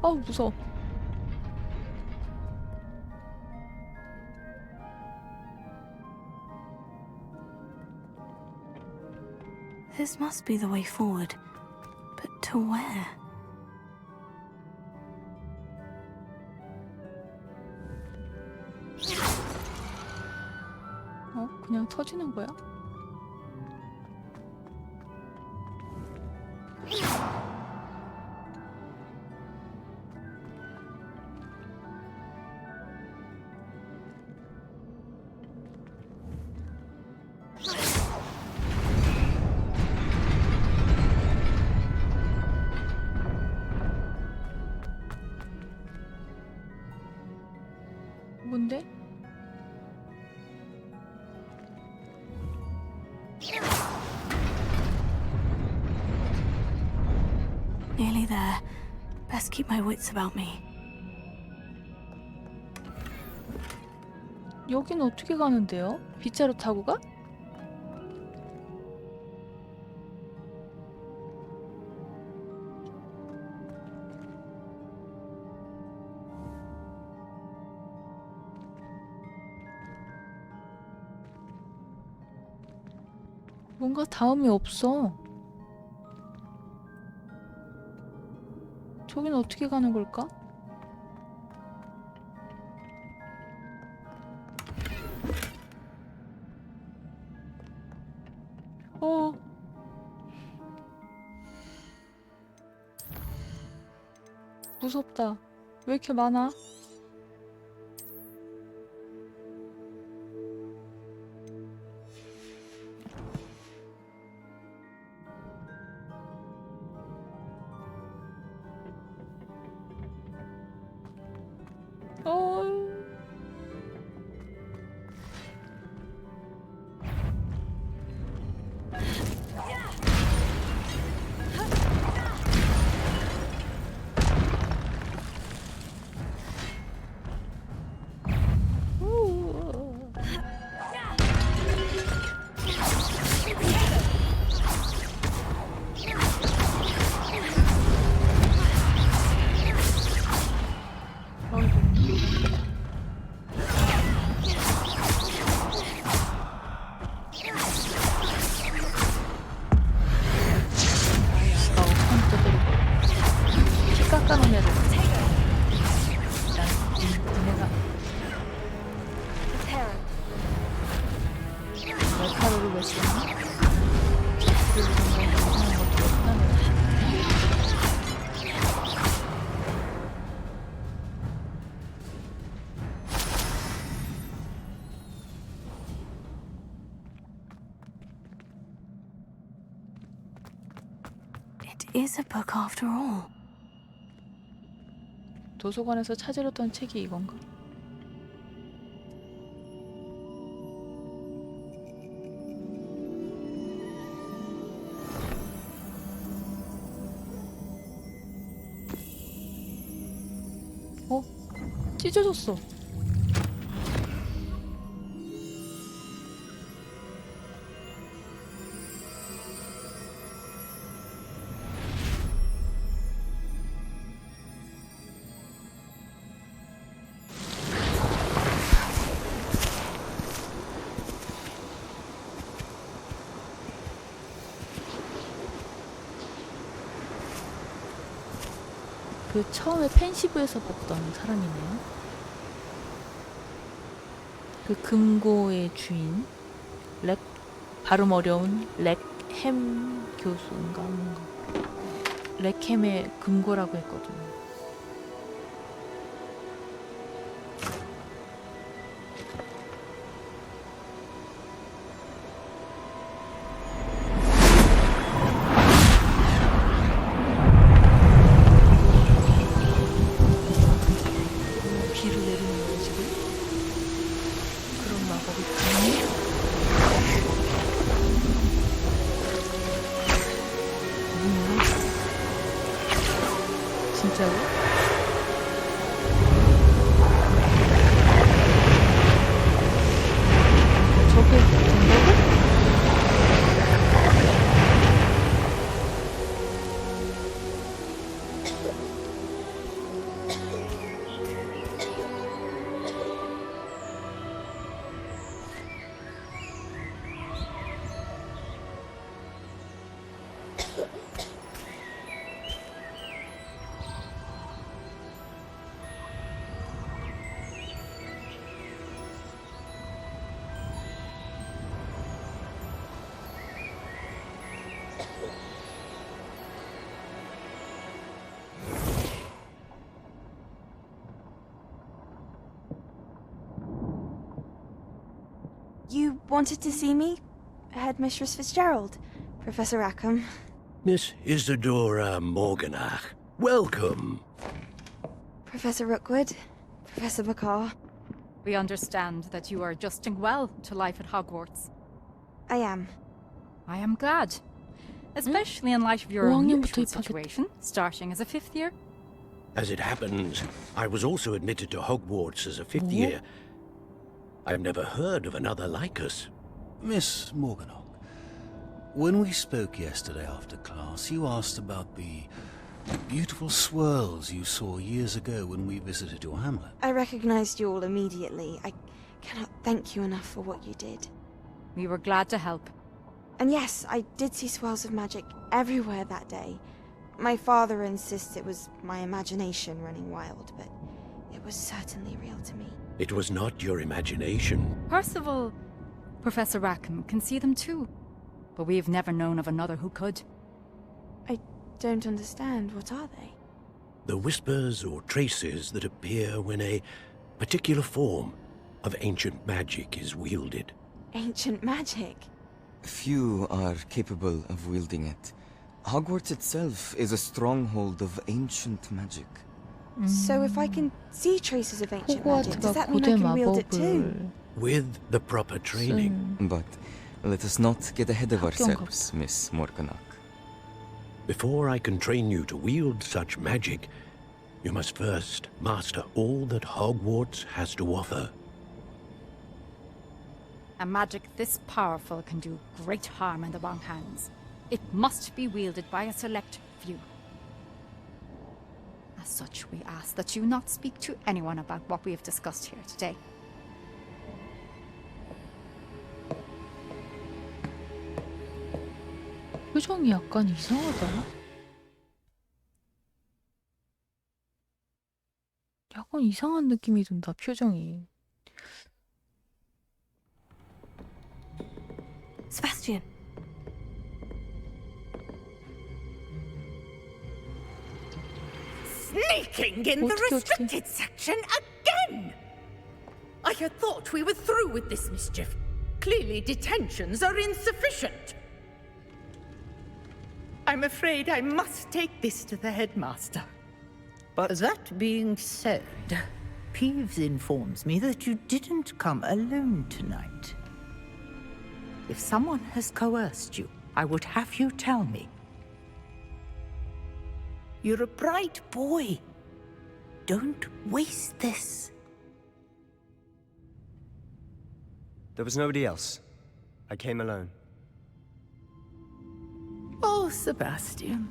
아우 무서워. This must be the way forward. But to where? 그냥 터지는 거야? 뭔데? Nearly there. Best keep my wits about me. 여기는 어떻게 가는데요? 빗자루 타고 가? 뭔가 다음이 없어. 저긴 어떻게 가는 걸까? 무섭다. 왜 이렇게 많아? Is a book after all. 도서관에서 찾으려던 책이 이건가? 찢어졌어. 그 처음에 펜시브에서 뽑던 사람이네요. 그 금고의 주인 발음 어려운 렉햄 교수인가 뭔가 렉햄의 금고라고 했거든요. 진짜로? 저게 된다고? You wanted to see me? Headmistress Fitzgerald? Professor Rackham? Miss Isadora Morganach, welcome. Professor Rookwood? Professor McCaw? We understand that you are adjusting well to life at Hogwarts. I am. I am glad. Especially in light of your 5학년부터 unusual 입학했... situation, starting as a 5th year. As it happens, I was also admitted to Hogwarts as a 5th year. I've never heard of another like us. Miss Morganach, when we spoke yesterday after class, you asked about the beautiful swirls you saw years ago when we visited your hamlet. I recognized you all immediately. I cannot thank you enough for what you did. We were glad to help. And yes, I did see swirls of magic everywhere that day. My father insists it was my imagination running wild, but it was certainly real to me. It was not your imagination. Percival, Professor Rackham can see them too. But we've never known of another who could. I don't understand. What are they? The whispers or traces that appear when a particular form of ancient magic is wielded. Ancient magic? Few are capable of wielding it. Hogwarts itself is a stronghold of ancient magic. So if I can see traces of ancient magic, does 호그와트가 that mean I can wield it too? 고대마법을 With the proper training. But let us not get ahead of ourselves, Miss Morganach. Before I can train you to wield such magic, you must first master all that Hogwarts has to offer. A magic this powerful can do great harm in the wrong hands. It must be wielded by a select few. As such, we ask that you not speak to anyone about what we have discussed here today. 표정이 약간 이상하다. 약간 이상한 느낌이 든다, 표정이. Sebastian. Sneaking in the restricted section again! I had thought we were through with this mischief. Clearly detentions are insufficient. I'm afraid I must take this to the headmaster. But that being said, Peeves informs me that you didn't come alone tonight. If someone has coerced you, I would have you tell me. You're a bright boy. Don't waste this. There was nobody else. I came alone. Oh, Sebastian.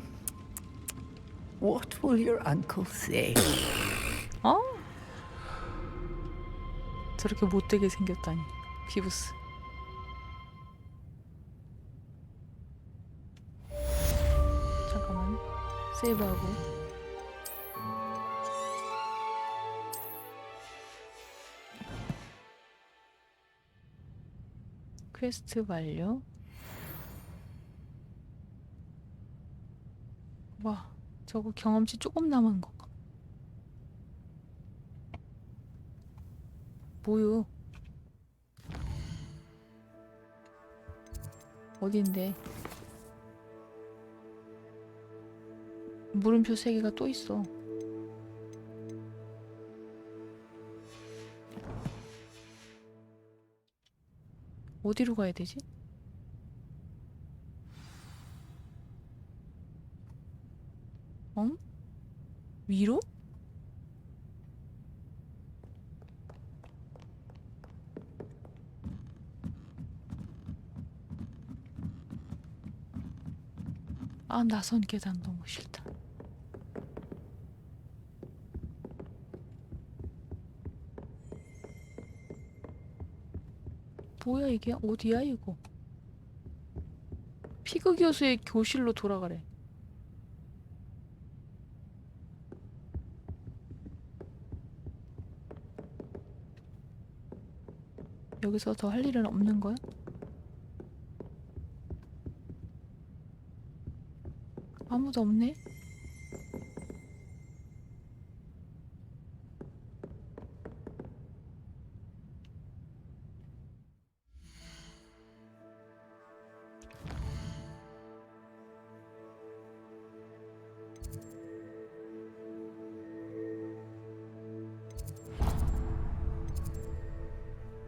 What will your uncle say? 어? 저렇게 못되게 생겼다니. 피부스. 잠깐만. 세이브하고. 퀘스트 완료. 와, 저거 경험치 조금 남은 건가? 뭐요? 어딘데? 물음표 3개가 또 있어. 어디로 가야 되지? 어? 위로? 아, 나선 계단 너무 싫다. 뭐야 이게? 어디야 이거? 피그 교수의 교실로 돌아가래. 여기서 더 할 일은 없는 거야? 아무도 없네?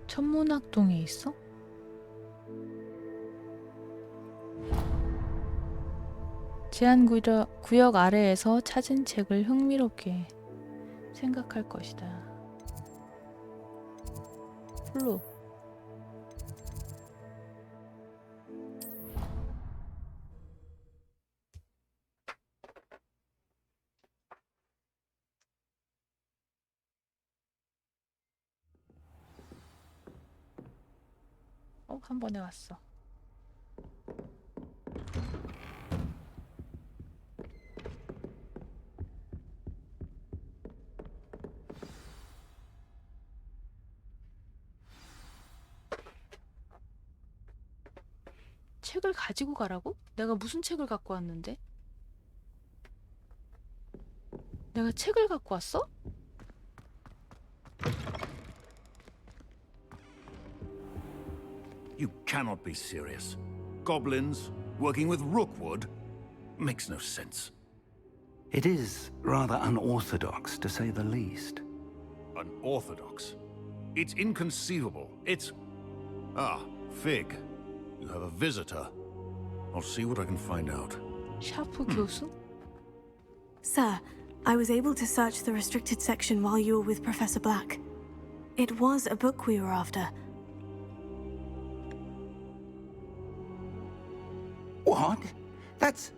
천문학동에 있어? 제한구역 아래에서 찾은 책을 흥미롭게 생각할 것이다. 플로. 한 번에 왔어. 책을 가지고 가라고? 내가 무슨 책을 갖고 왔는데? 내가 책을 갖고 왔어? You cannot be serious. Goblins working with Rookwood makes no sense. It is rather unorthodox, to say the least. Unorthodox? It's inconceivable. It's... Ah, Fig. You have a visitor. I'll see what I can find out. 샤프 교수? Sir, I was able to search the restricted section while you were with Professor Black. It was a book we were after. What? That's...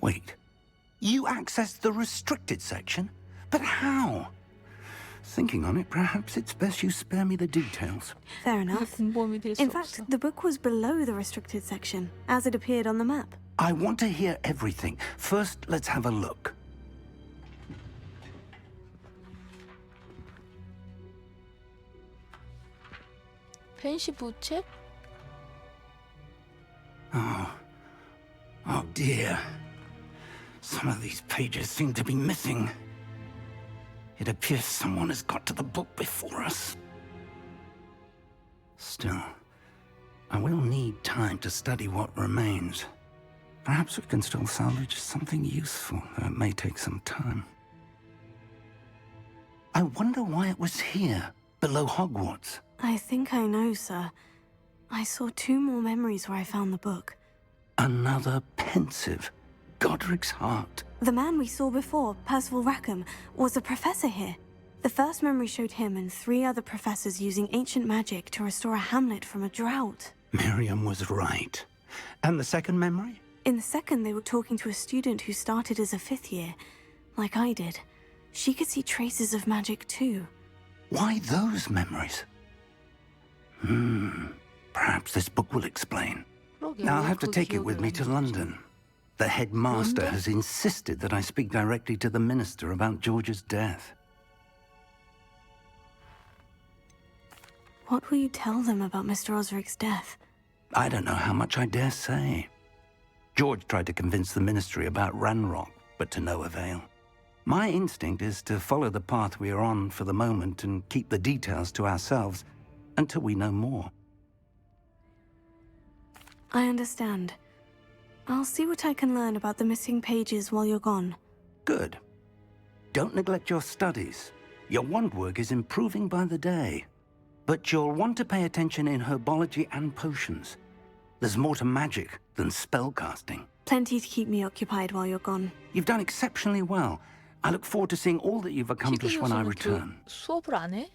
Wait. You accessed the restricted section? But how? Thinking on it, perhaps it's best you spare me the details. Fair enough. In fact, the book was below the restricted section, as it appeared on the map. I want to hear everything. First, let's have a look. 펜시 부책? Oh dear. Some of these pages seem to be missing. It appears someone has got to the book before us. Still, I will need time to study what remains. Perhaps we can still salvage something useful, though it may take some time. I wonder why it was here, below Hogwarts. I think I know, sir. I saw 2 more memories where I found the book. Another pensive. Godric's heart. The man we saw before, Percival Rackham, was a professor here. The first memory showed him and 3 other professors using ancient magic to restore a hamlet from a drought. Miriam was right. And the second memory? In the second, they were talking to a student who started as a 5th year, like I did. She could see traces of magic too. Why those memories? Perhaps this book will explain. I'll have to take it with me to London. The headmaster has insisted that I speak directly to the minister about George's death. What will you tell them about Mr. Osric's death? I don't know how much I dare say. George tried to convince the ministry about Ranrock, but to no avail. My instinct is to follow the path we are on for the moment and keep the details to ourselves until we know more. I understand. I'll see what I can learn about the missing pages while you're gone. Good. Don't neglect your studies. Your wand work is improving by the day. But you'll want to pay attention in herbology and potions. There's more to magic than spellcasting. Plenty to keep me occupied while you're gone. You've done exceptionally well. I look forward to seeing all that you've accomplished when I return. 수업을 안 해?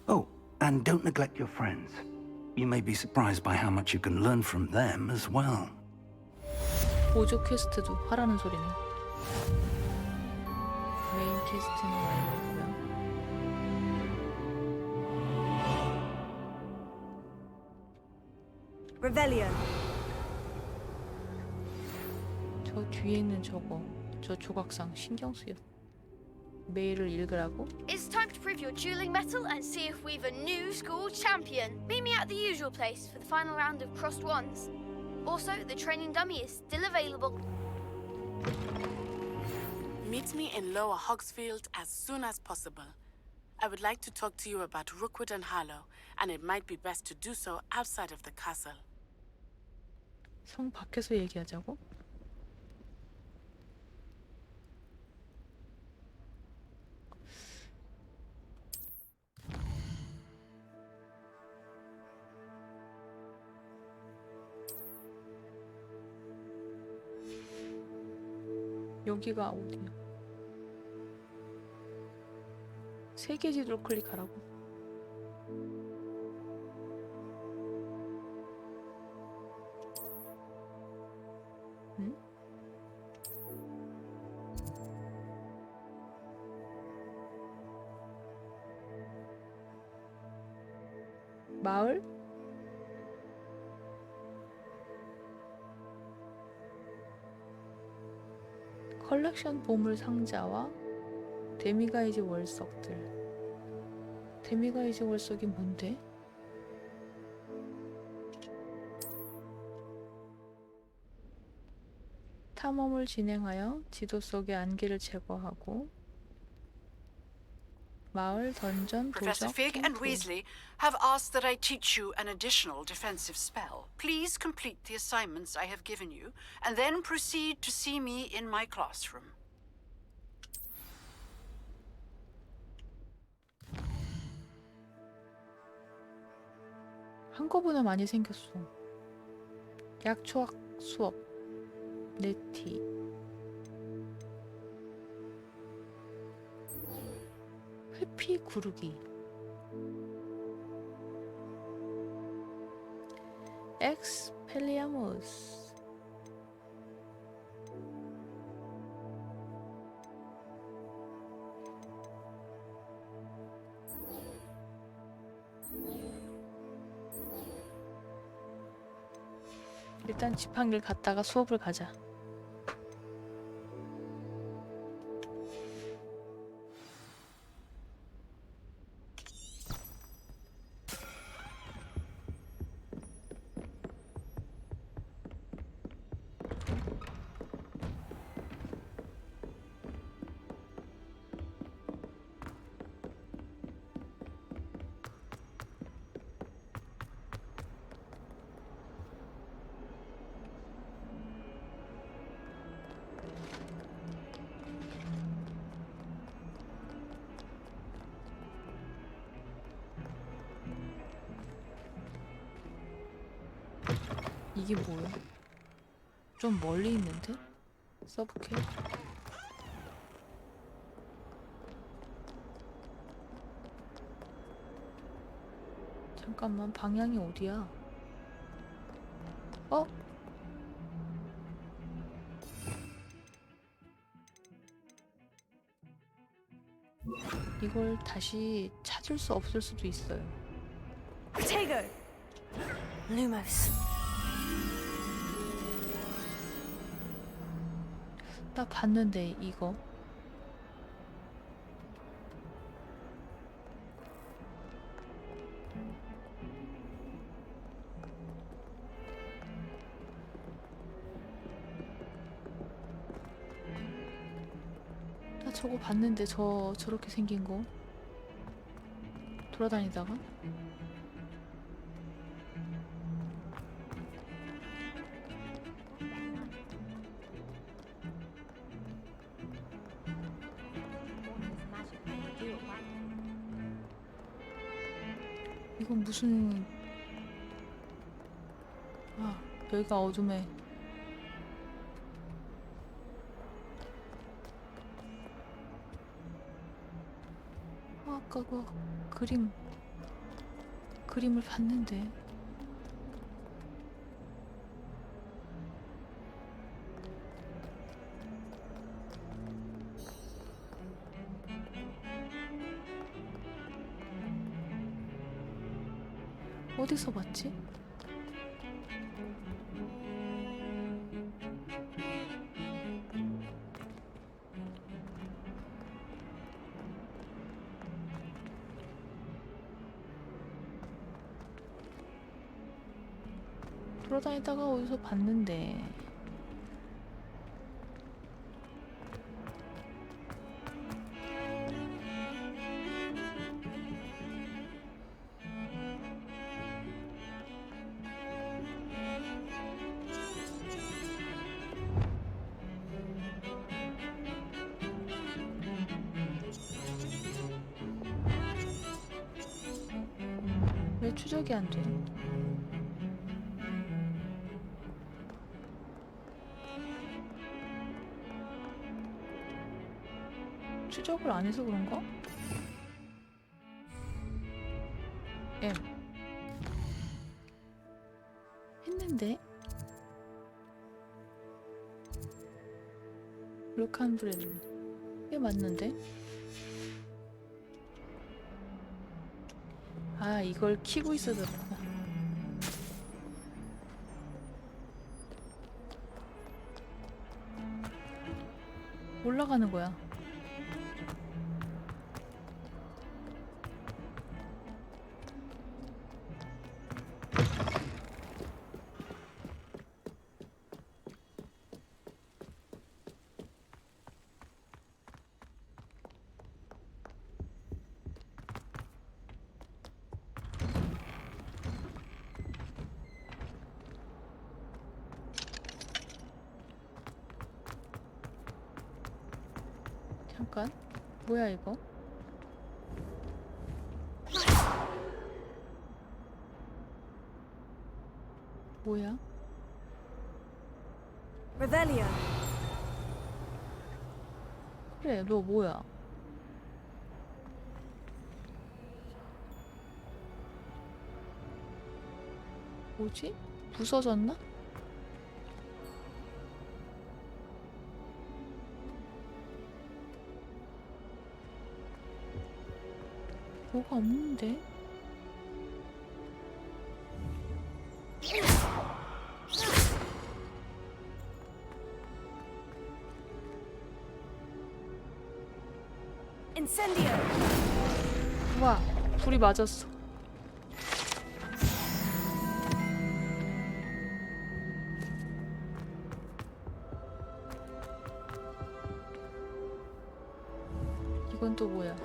Oh, and don't neglect your friends. You may be surprised by how much you can learn from them as well. 보조 퀘스트도 하라는 소리네. 메인 퀘스트는 완료고요. Revelio. 저 뒤에 있는 저거, 저 조각상 신경 쓰여. 메일을 읽으라고? It's time to prove your dueling mettle and see if we've a new school champion. Meet me at the usual place for the final round of crossed wands. Also, the training dummy is still available. Meet me in Lower Hogsfield as soon as possible. I would like to talk to you about Rookwood and Harlow, and it might be best to do so outside of the castle. 성 밖에서 얘기하자고? 여기가 어디야? 세계 지도를 클릭하라고. 응? 마을? 컬렉션 보물 상자와 데미가이즈 월석들. 데미가이즈 월석이 뭔데? 탐험을 진행하여 지도 속의 안개를 제거하고 마을 던전 Professor 도적 Fig and 캠프. Weasley have asked that I teach you an additional defensive spell. Please complete the assignments I have given you, and then proceed to see me in my classroom. 한꺼번에 많이 생겼어. 약초학 수업 네티 회피 구르기 엑스펠리아무스 일단 지팡이를 갔다가 수업을 가자. 이게 뭐야? 좀 멀리 있는데? 써볼게. 잠깐만, 방향이 어디야? 어? 이걸 다시 찾을 수 없을 수도 있어요. Potato! Lumos. 나 봤는데 이거 나 저거 봤는데 저렇게 생긴 거 돌아다니다가 이건 무슨 여기가 어둠에 아까 그 그림을 봤는데. 어디서 봤지? 돌아다니다가 어디서 봤는데. 왜 추적이 안 돼? 추적을 안 해서 그런가? M 했는데? 룩한 브레드 이게 맞는데? 아, 이걸 키고 있어야 됐구나. 올라가는 거야. 잠깐, 뭐야 이거? 뭐야? Revelio. 그래, 너 뭐야? 뭐지? 부서졌나? 뭐가 없는데? Incendio. 와, 불이 맞았어. 이건 또 뭐야?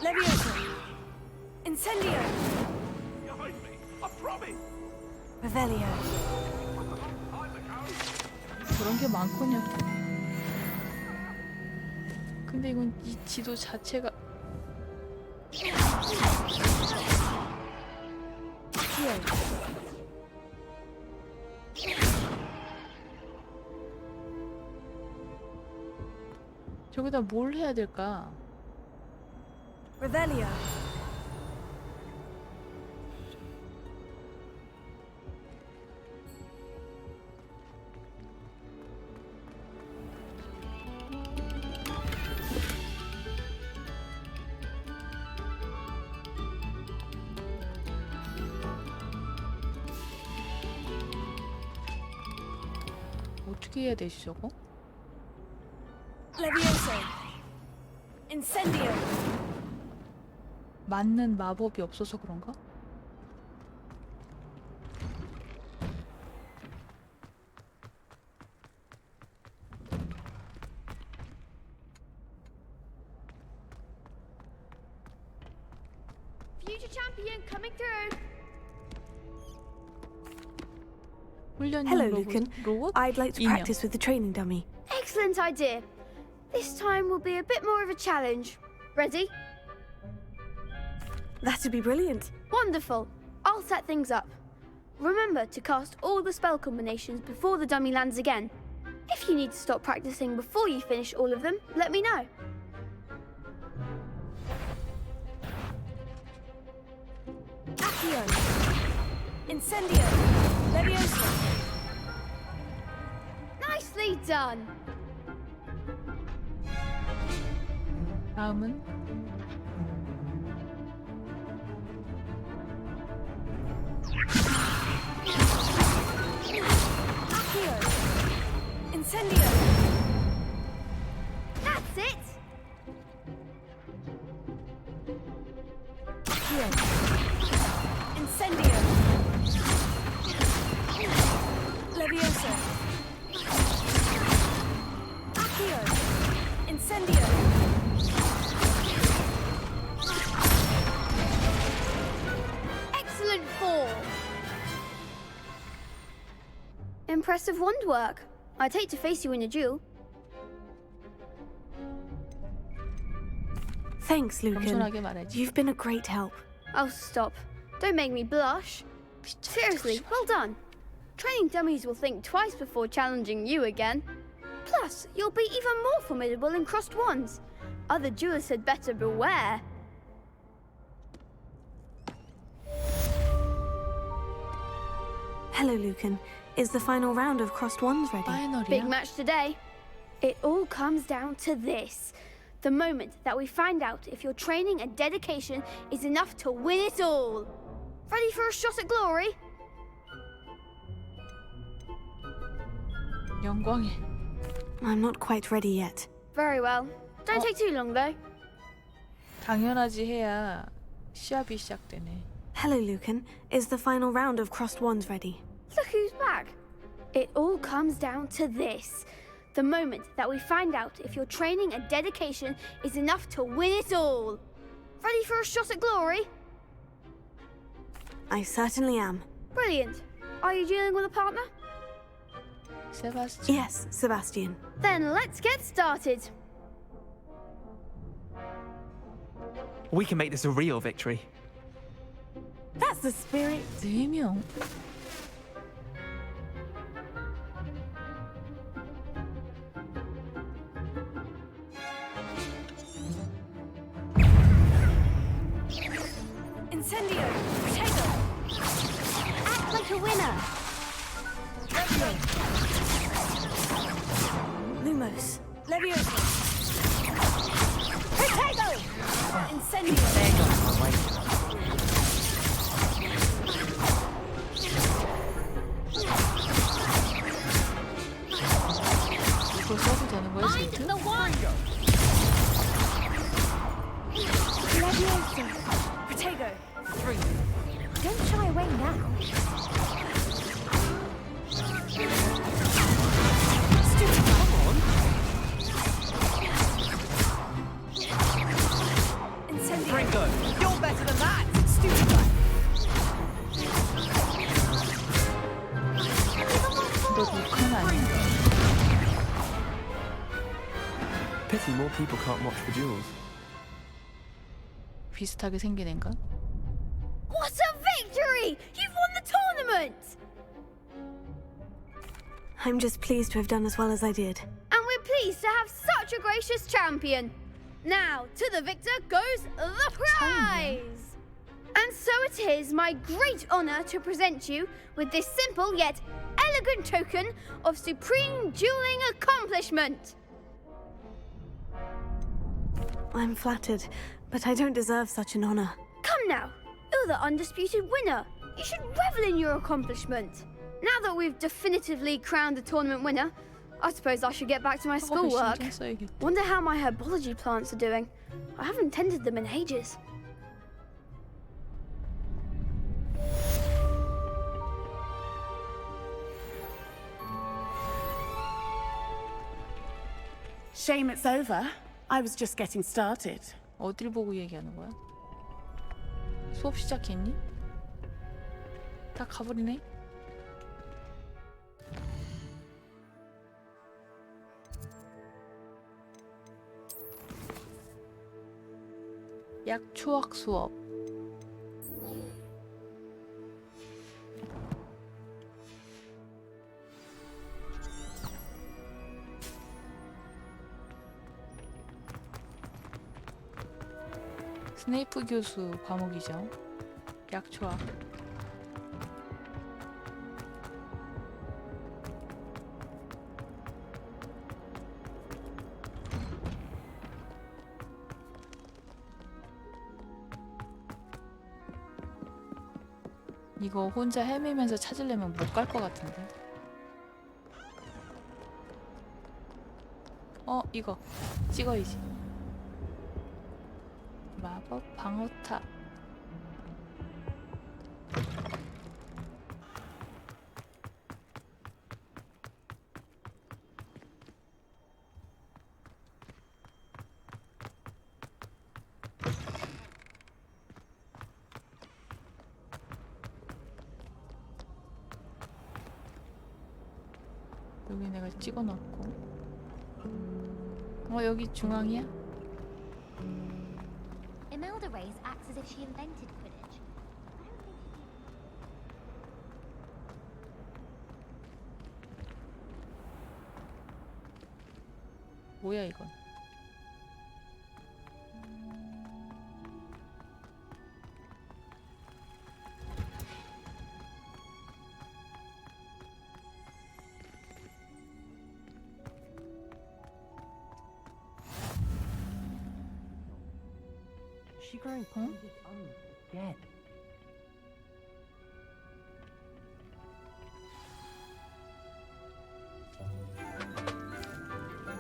Levioso. Incendio. Behind me! I promise! Revelio. 그런 게 많거냐? 근데 이건 이 지도 자체가 저기다 뭘 해야 될까? Revelio. 어떻게 해야 되지 저거? Levioso. Incendio. 맞는 마법이 없어서 그런가? Future champion coming through. Hello, Lucan. I'd like to 인형. practice with the training dummy. Excellent idea. This time will be a bit more of a challenge. Ready? That'd be brilliant. Wonderful. I'll set things up. Remember to cast all the spell combinations before the dummy lands again. If you need to stop practicing before you finish all of them, let me know. Accio. Incendio. Leviosa. Nicely done. 다음은 Accio. Incendio. That's it. Accio. Incendio. Leviosa. Accio. Incendio. Excellent form. Impressive wand work. I'd hate to face you in a duel. Thanks, Lucan. 겸손하게 말하지. You've been a great help. Oh, stop. Don't make me blush. Seriously, well done. Training dummies will think twice before challenging you again. Plus, you'll be even more formidable in crossed wands. Other duelists had better beware. Hello, Lucan. Is the final round of crossed wands ready? Big match today. It all comes down to this. The moment that we find out if your training and dedication is enough to win it all. Ready for a shot at glory? 영광에. I'm not quite ready yet. Very well. Don't take too long, though. 당연하지 해야 시합이 시작되네. Hello, Lucan. Is the final round of crossed wands ready? Look who's back. It all comes down to this. The moment that we find out if your training and dedication is enough to win it all. Ready for a shot at glory? I certainly am. Brilliant. Are you dealing with a partner? Sebastian. Yes, Sebastian. Then let's get started. We can make this a real victory. That's the spirit. 4명. Incendio. Potato. Act like a winner. Lumos. Leviosa. Potato. Incendio. 이거 써도 되는 거야, Find 스위트? the wand. Leviosa. Potato. 3. Don't shy away now. Stupid. Come on. Incendio. Ringo, you're better than that! Stupid. 너 독한 아닌가? Pity more people can't watch the duels. 비슷하게 생긴 앤가? What a victory! You've won the tournament! I'm just pleased to have done as well as I did. And we're pleased to have such a gracious champion. Now, to the victor goes the prize! And so it is my great honor to present you with this simple yet elegant token of supreme dueling accomplishment. I'm flattered, but I don't deserve such an honor. Come now, you're the undisputed winner. You should revel in your accomplishment. Now that we've definitively crowned the tournament winner, I suppose I should get back to my schoolwork. Wonder how my herbology plants are doing. I haven't tended them in ages. Shame it's over. I was just getting started. 어딜 보고 얘기하는 거야? 수업 시작했니? 다 가버리네? 약초학 수업. 스네이프 교수 과목이죠. 약초아. 이거 혼자 헤매면서 찾으려면 못 갈 것 같은데. 이거 찍어야지. 마법 방어탑. 여기 내가 찍어놨고. 여기 중앙이야? Imelda Reyes acts as if she invented Quidditch. 뭐야 이건? She growing again.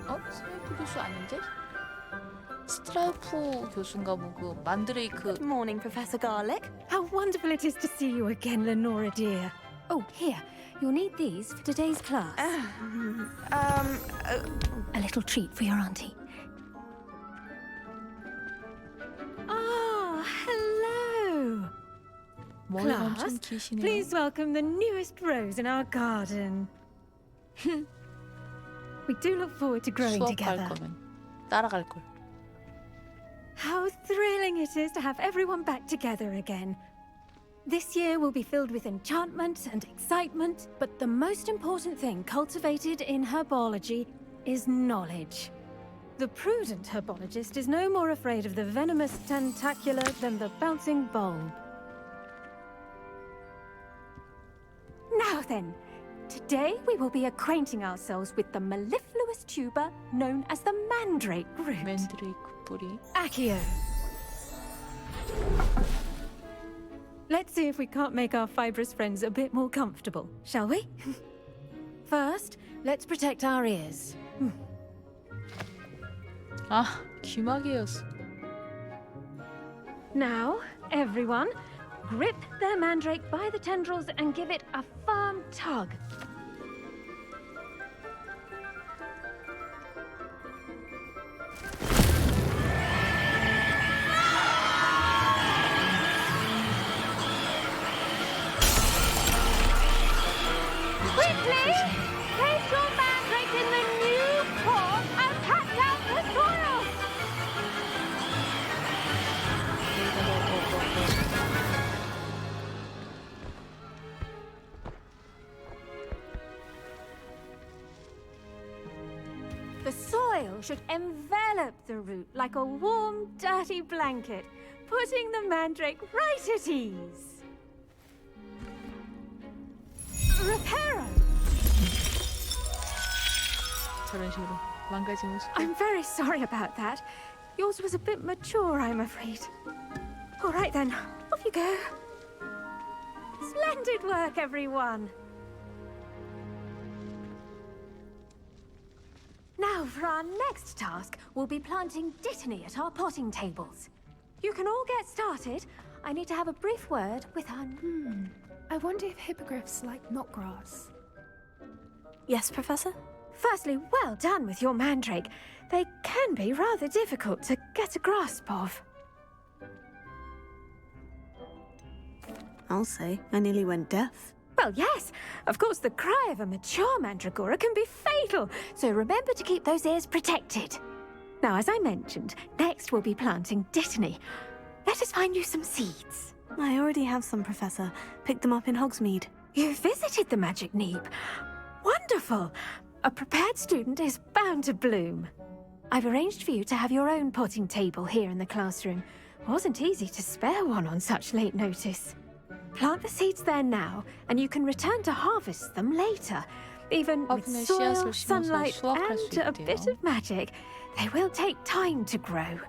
스트라이프 교수 아닌데? 스트라이프 교수인가 보고 만드레이크. Good morning, Professor Garlick. How wonderful it is to see you again, Lenora dear. Oh, here. You'll need these for today's class. A little treat for your auntie. Ah, hello. 머리가 Class, 엄청 기시네요. please welcome the newest rose in our garden. We do look forward to growing 수업 갈 together. 거면 따라갈 걸. How thrilling it is to have everyone back together again. This year will be filled with enchantment and excitement, but the most important thing cultivated in herbology is knowledge. The prudent herbologist is no more afraid of the venomous tentacular than the bouncing bulb. Now then, today we will be acquainting ourselves with the mellifluous tuber known as the mandrake root. 맨드레이크 뿌리. Accio. Let's see if we can't make our fibrous friends a bit more comfortable, shall we? First, let's protect our ears. 아, 귀마개였어. Now, everyone, grip their mandrake by the tendrils and give it a firm tug. Quickly! Place your mandrake in the new pot and pack out the soil! The soil should envelop the root like a warm, dirty blanket, putting the mandrake right at ease. Reparo! 저런 식으로 망가지면 싶어. I'm very sorry about that. Yours was a bit mature, I'm afraid. All right then, off you go. Splendid work, everyone. Now, for our next task, we'll be planting dittany at our potting tables. You can all get started. I need to have a brief word with our... I wonder if hippogriffs like knotgrass. Yes, Professor? Firstly, well done with your mandrake. They can be rather difficult to get a grasp of. I'll say, I nearly went deaf. Well, yes. Of course, the cry of a mature mandragora can be fatal, so remember to keep those ears protected. Now, as I mentioned, next we'll be planting dittany. Let us find you some seeds. I already have some, Professor. Picked them up in Hogsmeade. You visited the Magic Neep. Wonderful. A prepared student is bound to bloom. I've arranged for you to have your own potting table here in the classroom. Wasn't easy to spare one on such late notice. Plant the seeds there now, and you can return to harvest them later. Even with 화분에 soil, 씨앗을 심어서 sunlight, 수확할 수 and a 있대요. bit of magic, they will take time to grow.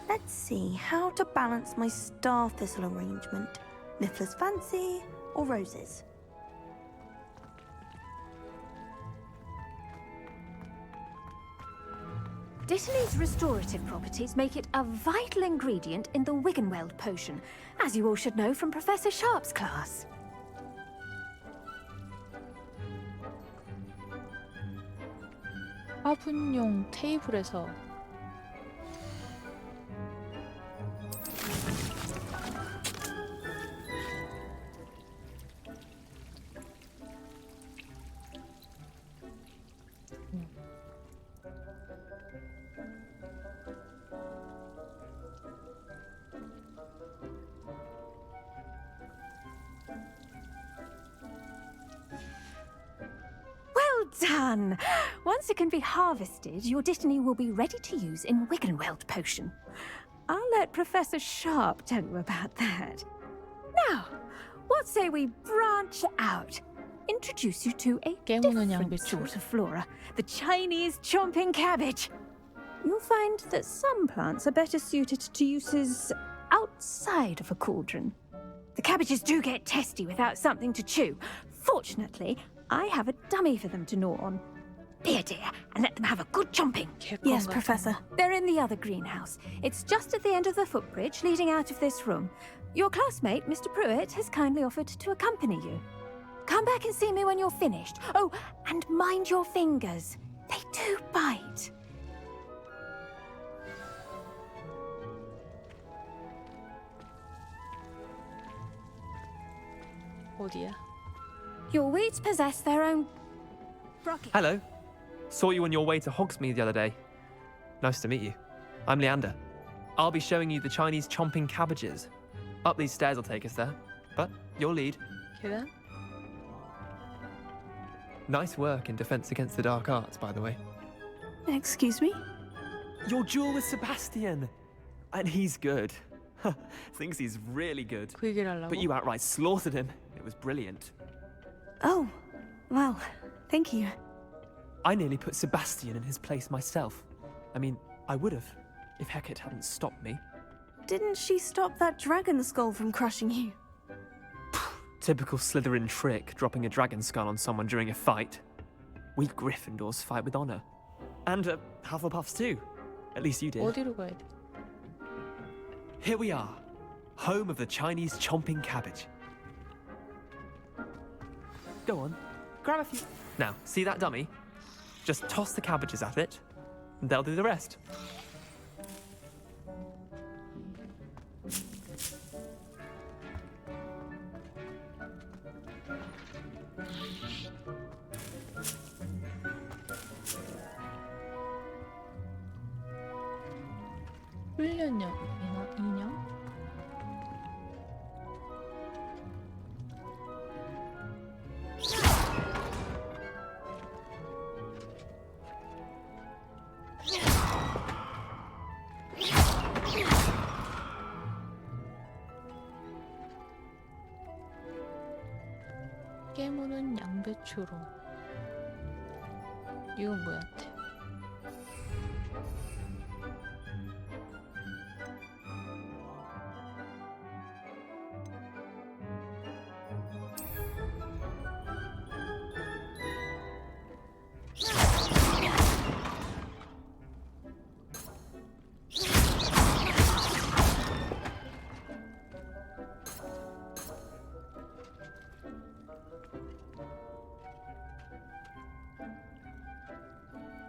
Let's see how to balance my star thistle arrangement. Mifflin's fancy or roses? Dittany's restorative properties make it a vital ingredient in the Wiggenweld potion, as you all should know from Professor Sharp's class. 화분용 테이블에서 Well done! Once it can be harvested, your Dittany will be ready to use in Wiggenweld potion. I'll let Professor Sharp tell you about that. Now, what say we branch out? Introduce you to a 깨무는 different 양배추. sort of flora, the Chinese chomping cabbage. You'll find that some plants are better suited to uses outside of a cauldron. The cabbages do get testy without something to chew. Fortunately, I have a dummy for them to gnaw on. Be a dear and let them have a good chomping. Yes, Professor. They're in the other greenhouse. It's just at the end of the footbridge leading out of this room. Your classmate, Mr. Pruitt, has kindly offered to accompany you. Come back and see me when you're finished. Oh, and mind your fingers. They do bite. 어디야? Your weeds possess their own... Hello. Saw you on your way to Hogsmeade the other day. Nice to meet you. I'm Leander. I'll be showing you the Chinese chomping cabbages. Up these stairs will take us there. But your lead. 계단? Nice work in Defense Against the Dark Arts, by the way. Excuse me? Your duel with Sebastian. And he's good. Thinks he's really good. 그 얘기를 하려고? But you outright slaughtered him. It was brilliant. Oh, well, thank you. I nearly put Sebastian in his place myself. I mean, I would have, if Hecate hadn't stopped me. Didn't she stop that dragon skull from crushing you? Typical Slytherin trick, dropping a dragon skull on someone during a fight. We Gryffindors fight with honor. And Hufflepuffs too. At least you did. 어디로 가야 돼? Here we are, home of the Chinese chomping cabbage. Go on, grab a few. Now, see that dummy? Just toss the cabbages at it, and they'll do the rest. 훈련용 인형? 깨무는 양배추로. 이건 뭐야?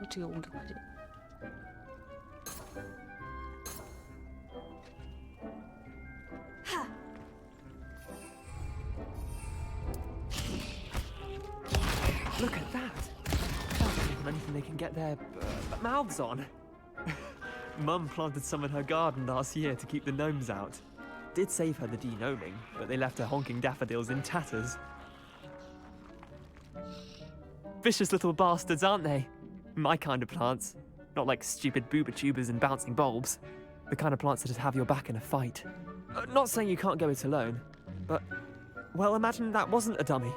어떻게 공격하지? Look at that! Can't give them anything they can get their mouths on. Mum planted some in her garden last year to keep the gnomes out. Did save her the de-gnoming, but they left her honking daffodils in tatters. Vicious little bastards, aren't they? My kind of plants. Not like stupid booba tubers and bouncing bulbs. The kind of plants that just have your back in a fight. Not saying you can't go it alone, but, well, imagine that wasn't a dummy.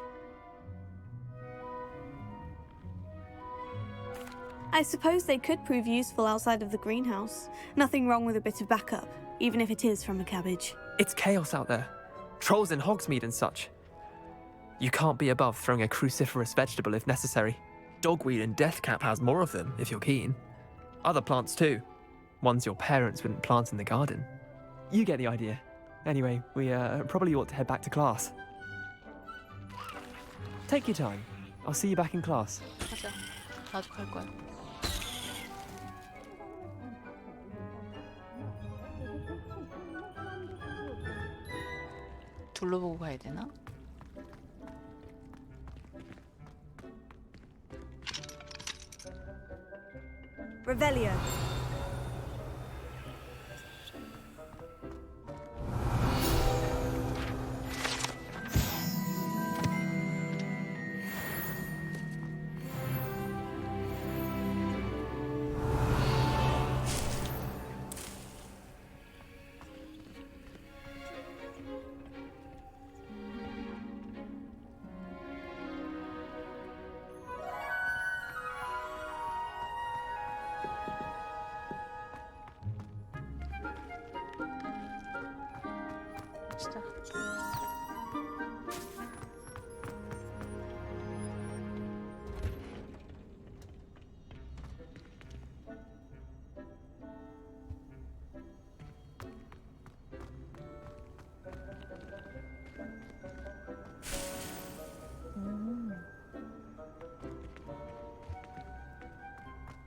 I suppose they could prove useful outside of the greenhouse. Nothing wrong with a bit of backup, even if it is from a cabbage. It's chaos out there. Trolls in Hogsmeade and such. You can't be above throwing a cruciferous vegetable if necessary. Dogweed and deathcap has more of them, if you're keen. Other plants too. Ones your parents wouldn't plant in the garden. You get the idea. Anyway, we probably ought to head back to class. Take your time. I'll see you back in class. 가자. 나도 갈 거야. 둘러보고 가야 되나? Revelio. 진짜.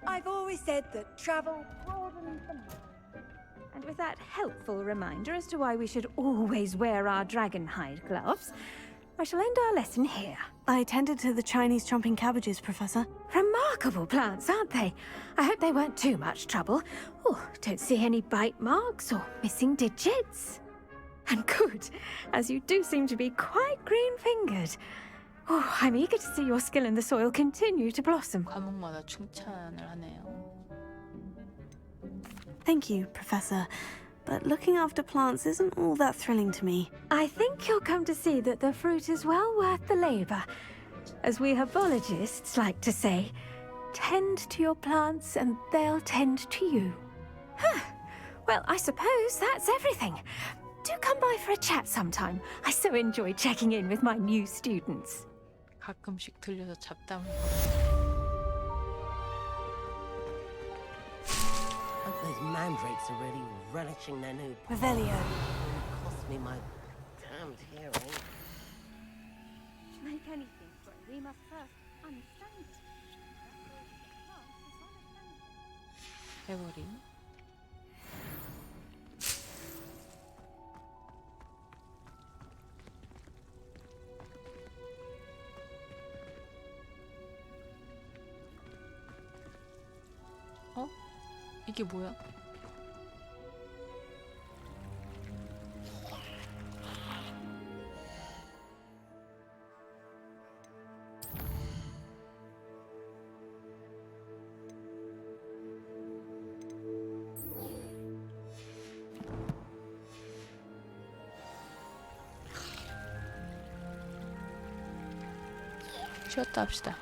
I've always said that travel broadens the mind. And with that helpful reminder as to why we should always wear our dragon hide gloves, I shall end our lesson here. I tended to the Chinese chomping cabbages, Professor. Remarkable plants, aren't they? I hope they weren't too much trouble. Oh, don't see any bite marks or missing digits. And good, as you do seem to be quite green-fingered. Oh, I'm eager to see your skill in the soil continue to blossom. 과목마다 칭찬을 하네요. Thank you, Professor. But looking after plants isn't all that thrilling to me. I think you'll come to see that the fruit is well worth the labor. As we herbologists like to say, tend to your plants and they'll tend to you. Well, I suppose that's everything. Do come by for a chat sometime. I so enjoy checking in with my new students. 가끔씩 들려서 잡담을. Those mandrakes are really relishing their new Revelio. It cost me my damned hearing. To make anything grow, we must first understand it. 해버림. 어? 이게 뭐야? 쉬었다 합시다.